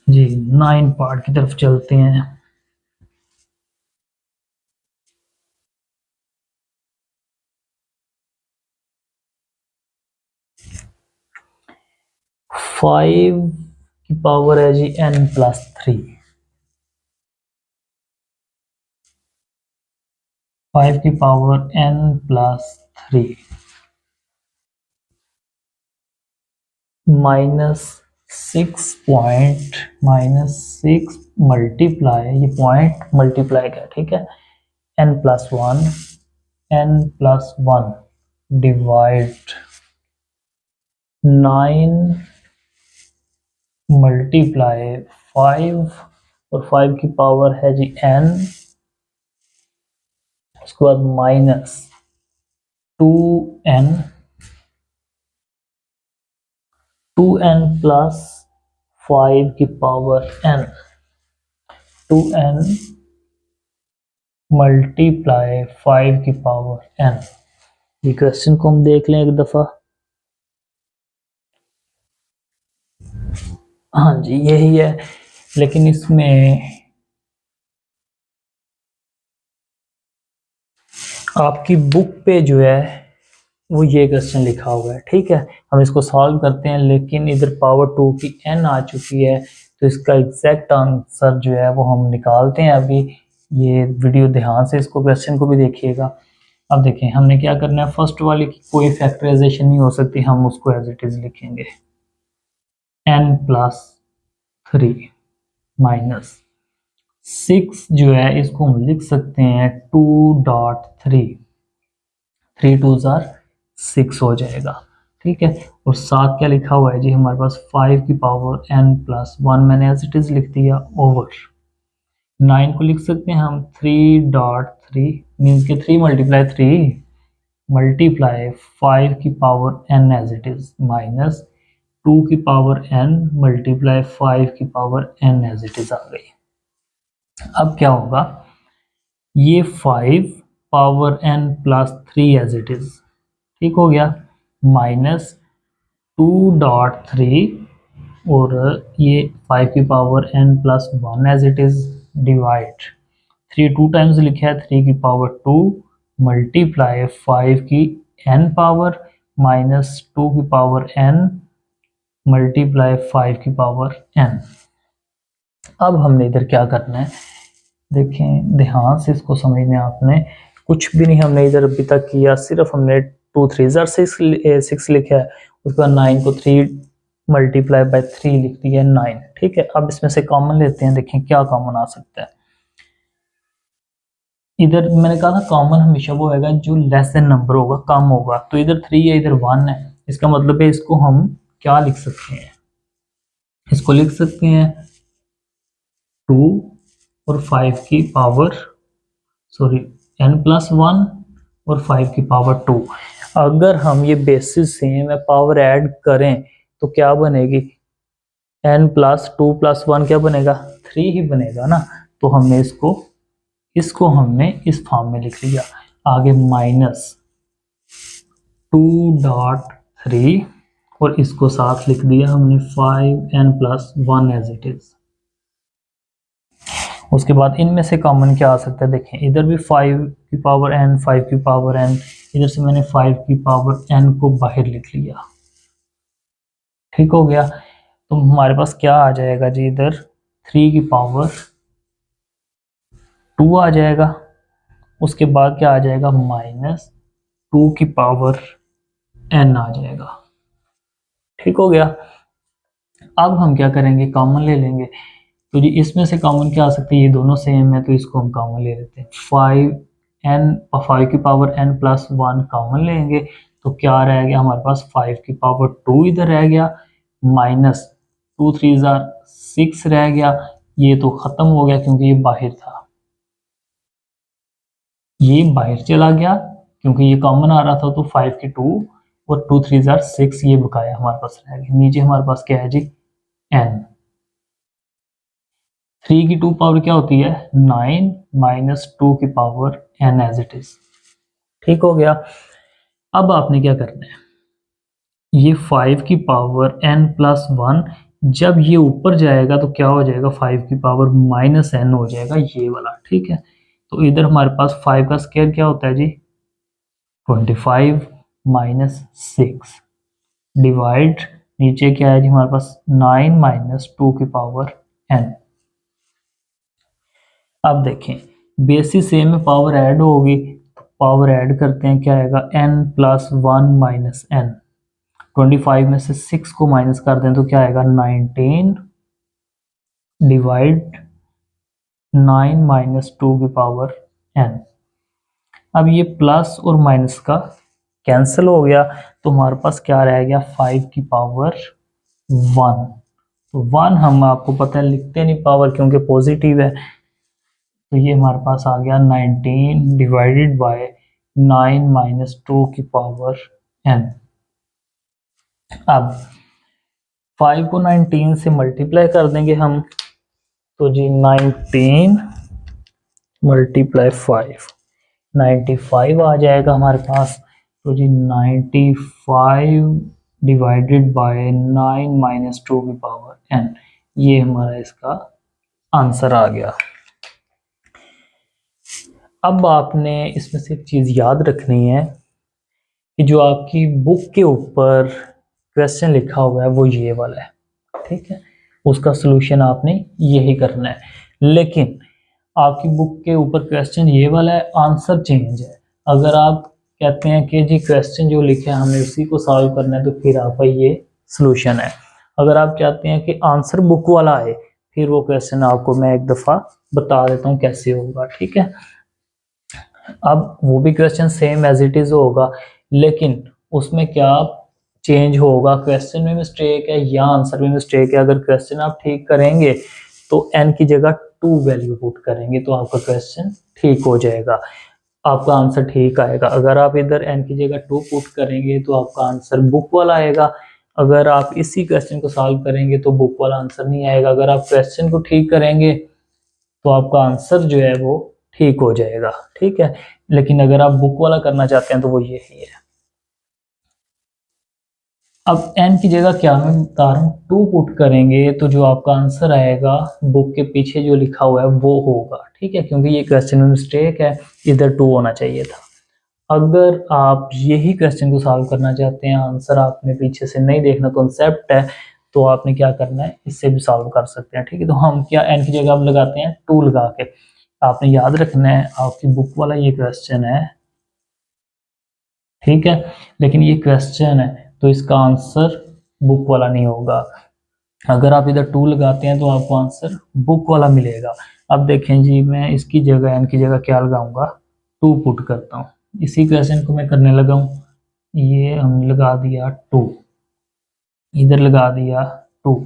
जी। 9 पार्ट की तरफ चलते हैं। फाइव की पावर है जी n+3। 5 की पावर n+3 -6 मल्टीप्लाई, ये पॉइंट मल्टीप्लाई का ठीक है, n+1 डिवाइड 9 मल्टीप्लाई 5 और 5 की पावर है जी n, उसके बाद -2n 2n+5 की पावर n, 2n मल्टीप्लाई 5 की पावर n। ये क्वेश्चन को हम देख लें एक दफा। हाँ जी यही है, लेकिन इसमें आपकी बुक पे जो है वो ये क्वेश्चन लिखा हुआ है। ठीक है, हम इसको सॉल्व करते हैं, लेकिन इधर पावर 2 की n आ चुकी है, तो इसका एग्जैक्ट आंसर जो है वो हम निकालते हैं अभी। ये वीडियो ध्यान से इसको क्वेश्चन को भी देखिएगा। अब देखें हमने क्या करना है, फर्स्ट वाले की कोई फैक्टराइजेशन नहीं हो सकती, हम उसको एज इट इज लिखेंगे n+3 माइनस 6 जो है इसको हम लिख सकते हैं 2.3, 3 2 6 हो जाएगा। ठीक है, और साथ क्या लिखा हुआ है जी हमारे पास 5 की पावर n+1 मैंने एज इट इज लिख दिया, ओवर 9 को लिख सकते हैं हम 3.3 मीन्स के 3 × 3 मल्टीप्लाई 5 की power n as it is minus 2 की पावर n मल्टीप्लाई 5 की power n as it is आ गई। अब क्या होगा, ये 5 power n+3 as it is, ठीक हो गया, -2.3 और ये 5 की power n+1 as it is divide 3 2 times लिखा है 3 की पावर 2 मल्टीप्लाई 5 की n पावर -2 की पावर n मल्टीप्लाई 5 की पावर n। अब हमने इधर क्या करना है, देखें ध्यान से इसको समझने, आपने कुछ भी नहीं हमने इधर अभी तक किया, सिर्फ हमने 2 3 6 लिखा है, उसके बाद 9 को 3 मल्टीप्लाई बाय 3 लिख दिया 9। ठीक है, अब इसमें से कॉमन लेते हैं, देखें क्या कॉमन आ सकता है। इधर मैंने कहा था कॉमन हमेशा वो होगा जो लेस देन नंबर होगा, कम होगा, तो इधर 3 है इधर 1 है, इसका मतलब है इसको हम क्या लिख सकते हैं, इसको लिख सकते हैं 2 और 5 की पावर n+1 और 5 की पावर 2। अगर हम ये बेसिस सेम है, पावर ऐड करें तो क्या बनेगी, n+2+1 क्या बनेगा 3 ही बनेगा ना। तो हमने इसको हमने इस फॉर्म में लिख लिया। आगे -2.3 और इसको साथ लिख दिया हमने 5n+1 एज इट इज। उसके बाद इनमें से कॉमन क्या आ सकता है, देखें इधर भी 5 की पावर n 5 की पावर n, इधर से मैंने 5 की पावर n को बाहर लिख लिया। ठीक हो गया, तो हमारे पास क्या आ जाएगा जी, इधर 3 की पावर 2 आ जाएगा, उसके बाद क्या आ जाएगा -2 की पावर n आ जाएगा। ठीक हो गया, अब हम क्या करेंगे, कॉमन ले लेंगे। तो जी इसमें से कॉमन क्या आ सकती है, ये दोनों सेम है तो इसको हम कॉमन ले लेते हैं। 5 की पावर n+1 कॉमन लेंगे तो क्या रह गया हमारे पास 5 की पावर 2 इधर रह गया, माइनस 2 3 6 रह गया, ये तो ख़त्म हो गया क्योंकि ये बाहर था, ये बाहर चला गया क्योंकि ये कॉमन आ रहा था, तो 5 के 2 और 2 3 6, ये बकाया हमारे पास रह गया। नीचे हमारे पास क्या है जी, n। 3 की 2 पावर क्या होती है, 9 माइनस 2 की power n as it is. ठीक हो गया। अब आपने क्या करना है, ये 5 की पावर n प्लस 1, जब ये ऊपर जाएगा तो क्या हो जाएगा, 5 की पावर माइनस n हो जाएगा, ये वाला। ठीक है, तो इधर हमारे पास 5 का स्क्वायर क्या होता है जी, 25 माइनस 6 डिवाइड, नीचे क्या है जी हमारे पास, 9 माइनस 2 की पावर n। अब देखें, बेसिस सेम में पावर ऐड होगी, तो पावर ऐड करते हैं, क्या आएगा, n प्लस 1 माइनस n। 25 में से 6 को माइनस कर दें तो क्या आएगा, 19 डिवाइड 9 माइनस 2 की पावर n। अब ये प्लस और माइनस का कैंसिल हो गया, तो हमारे पास क्या रह गया, 5 की पावर 1। तो 1 हम आपको पता है लिखते नहीं पावर, क्योंकि पॉजिटिव है, तो ये हमारे पास आ गया 19 डिवाइडेड बाय 9 माइनस 2 की पावर n। अब 5 को 19 से मल्टीप्लाई कर देंगे हम, तो जी 19 मल्टीप्लाई 5, 95 आ जाएगा हमारे पास। तो जी 95 डिवाइडेड बाय 9 माइनस 2 की पावर n, ये हमारा इसका आंसर आ गया। अब आपने इसमें से एक चीज़ याद रखनी है कि जो आपकी बुक के ऊपर क्वेश्चन लिखा हुआ है वो ये वाला है, ठीक है, उसका सलूशन आपने यही करना है। लेकिन आपकी बुक के ऊपर क्वेश्चन ये वाला है, आंसर चेंज है। अगर आप कहते हैं कि जी क्वेश्चन जो लिखे है हमें उसी को सॉल्व करना है, तो फिर आपका ये सलूशन है। अगर आप चाहते हैं कि आंसर बुक वाला आए, फिर वो क्वेश्चन आपको मैं एक दफ़ा बता देता हूँ कैसे होगा, ठीक है। अब वो भी question same as it is होगा, लेकिन उसमें क्या चेंज होगा, क्वेश्चन में मिस्टेक है या आंसर में मिस्टेक है। अगर क्वेश्चन आप ठीक करेंगे तो n की जगह 2 वैल्यू पुट करेंगे तो आपका क्वेश्चन ठीक हो जाएगा, आपका आंसर ठीक आएगा। अगर आप इधर n की जगह 2 पुट करेंगे तो आपका आंसर बुक वाला आएगा। अगर आप इसी क्वेश्चन को सॉल्व करेंगे तो बुक वाला आंसर नहीं आएगा। अगर आप क्वेश्चन को ठीक करेंगे तो आपका आंसर जो है वो ठीक हो जाएगा, ठीक है। लेकिन अगर आप बुक वाला करना चाहते हैं तो वो यही है। अब n की जगह क्या मैं बता रहा हूँ, 2 पुट करेंगे तो जो आपका आंसर आएगा बुक के पीछे जो लिखा हुआ है वो होगा, ठीक है, क्योंकि ये क्वेश्चन में मिस्टेक है, इधर 2 होना चाहिए था। अगर आप यही क्वेश्चन को सॉल्व करना चाहते हैं, आंसर आपने पीछे से नहीं देखना, कॉन्सेप्ट है, तो आपने क्या करना है, इससे भी सॉल्व कर सकते हैं, ठीक है। तो हम क्या n की जगह अब लगाते हैं 2 लगा के। आपने याद रखना है आपकी बुक वाला ये क्वेश्चन है, ठीक है, लेकिन ये क्वेश्चन है तो इसका आंसर बुक वाला नहीं होगा। अगर आप इधर 2 लगाते हैं तो आपको आंसर बुक वाला मिलेगा। अब देखें जी, मैं इसकी जगह n की जगह क्या लगाऊंगा, 2 पुट करता हूँ। इसी क्वेश्चन को मैं करने लगा हूँ, ये हमने लगा दिया 2, इधर लगा दिया 2,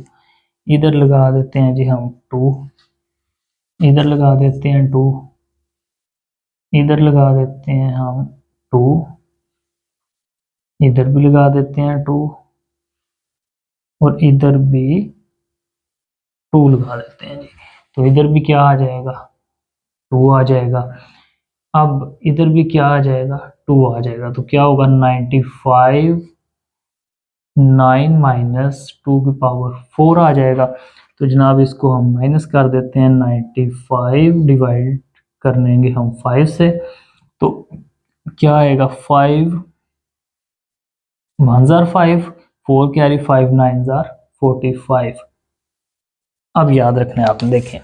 इधर लगा देते हैं जी हम 2, इधर लगा देते हैं 2, इधर लगा देते हैं हम 2, इधर भी लगा देते हैं 2 और इधर भी 2 लगा देते हैं जी। तो इधर भी क्या आ जाएगा, 2 आ जाएगा। अब इधर भी क्या आ जाएगा, 2 आ जाएगा। तो क्या होगा, 95 9 माइनस 2 की पावर 4 आ जाएगा। तो जनाब इसको हम माइनस कर देते हैं, 95 डिवाइड कर लेंगे हम 5 से, तो क्या आएगा, 5 1 जार 5, 4 कैरी 5 9 जार 45। अब याद रखना है आपने, देखें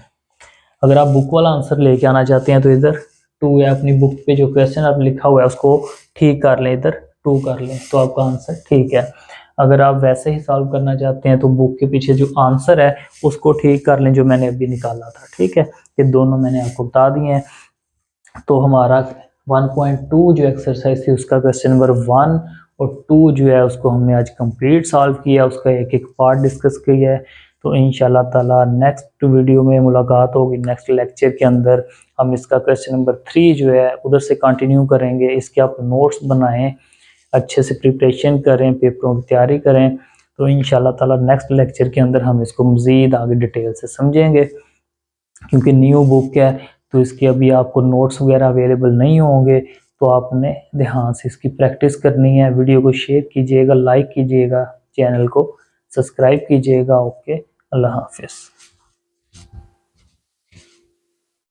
अगर आप बुक वाला आंसर लेके आना चाहते हैं तो इधर 2 है, अपनी बुक पे जो क्वेश्चन आप लिखा हुआ है उसको ठीक कर लें, इधर 2 कर लें तो आपका आंसर ठीक है। अगर आप वैसे ही सॉल्व करना चाहते हैं तो बुक के पीछे जो आंसर है उसको ठीक कर लें, जो मैंने अभी निकाला था, ठीक है। ये दोनों मैंने आपको बता दिए हैं। तो हमारा 1.2 जो एक्सरसाइज थी उसका क्वेश्चन नंबर 1 और 2 जो है उसको हमने आज कंप्लीट सॉल्व किया, उसका एक एक पार्ट डिस्कस किया है। तो इंशाल्लाह ताला नेक्स्ट वीडियो में मुलाकात होगी, नेक्स्ट लेक्चर के अंदर हम इसका क्वेश्चन नंबर 3 जो है उधर से कंटिन्यू करेंगे। इसके आप नोट्स बनाएं, अच्छे से प्रिपरेशन करें, पेपरों की तैयारी करें। तो इंशाल्लाह ताला नेक्स्ट लेक्चर के अंदर हम इसको मज़ीद आगे डिटेल से समझेंगे, क्योंकि न्यू बुक है तो इसके अभी आपको नोट्स वगैरह अवेलेबल नहीं होंगे। तो आपने ध्यान से इसकी प्रैक्टिस करनी है। वीडियो को शेयर कीजिएगा, लाइक कीजिएगा, चैनल को सब्सक्राइब कीजिएगा। ओके, अल्लाह हाफिज़।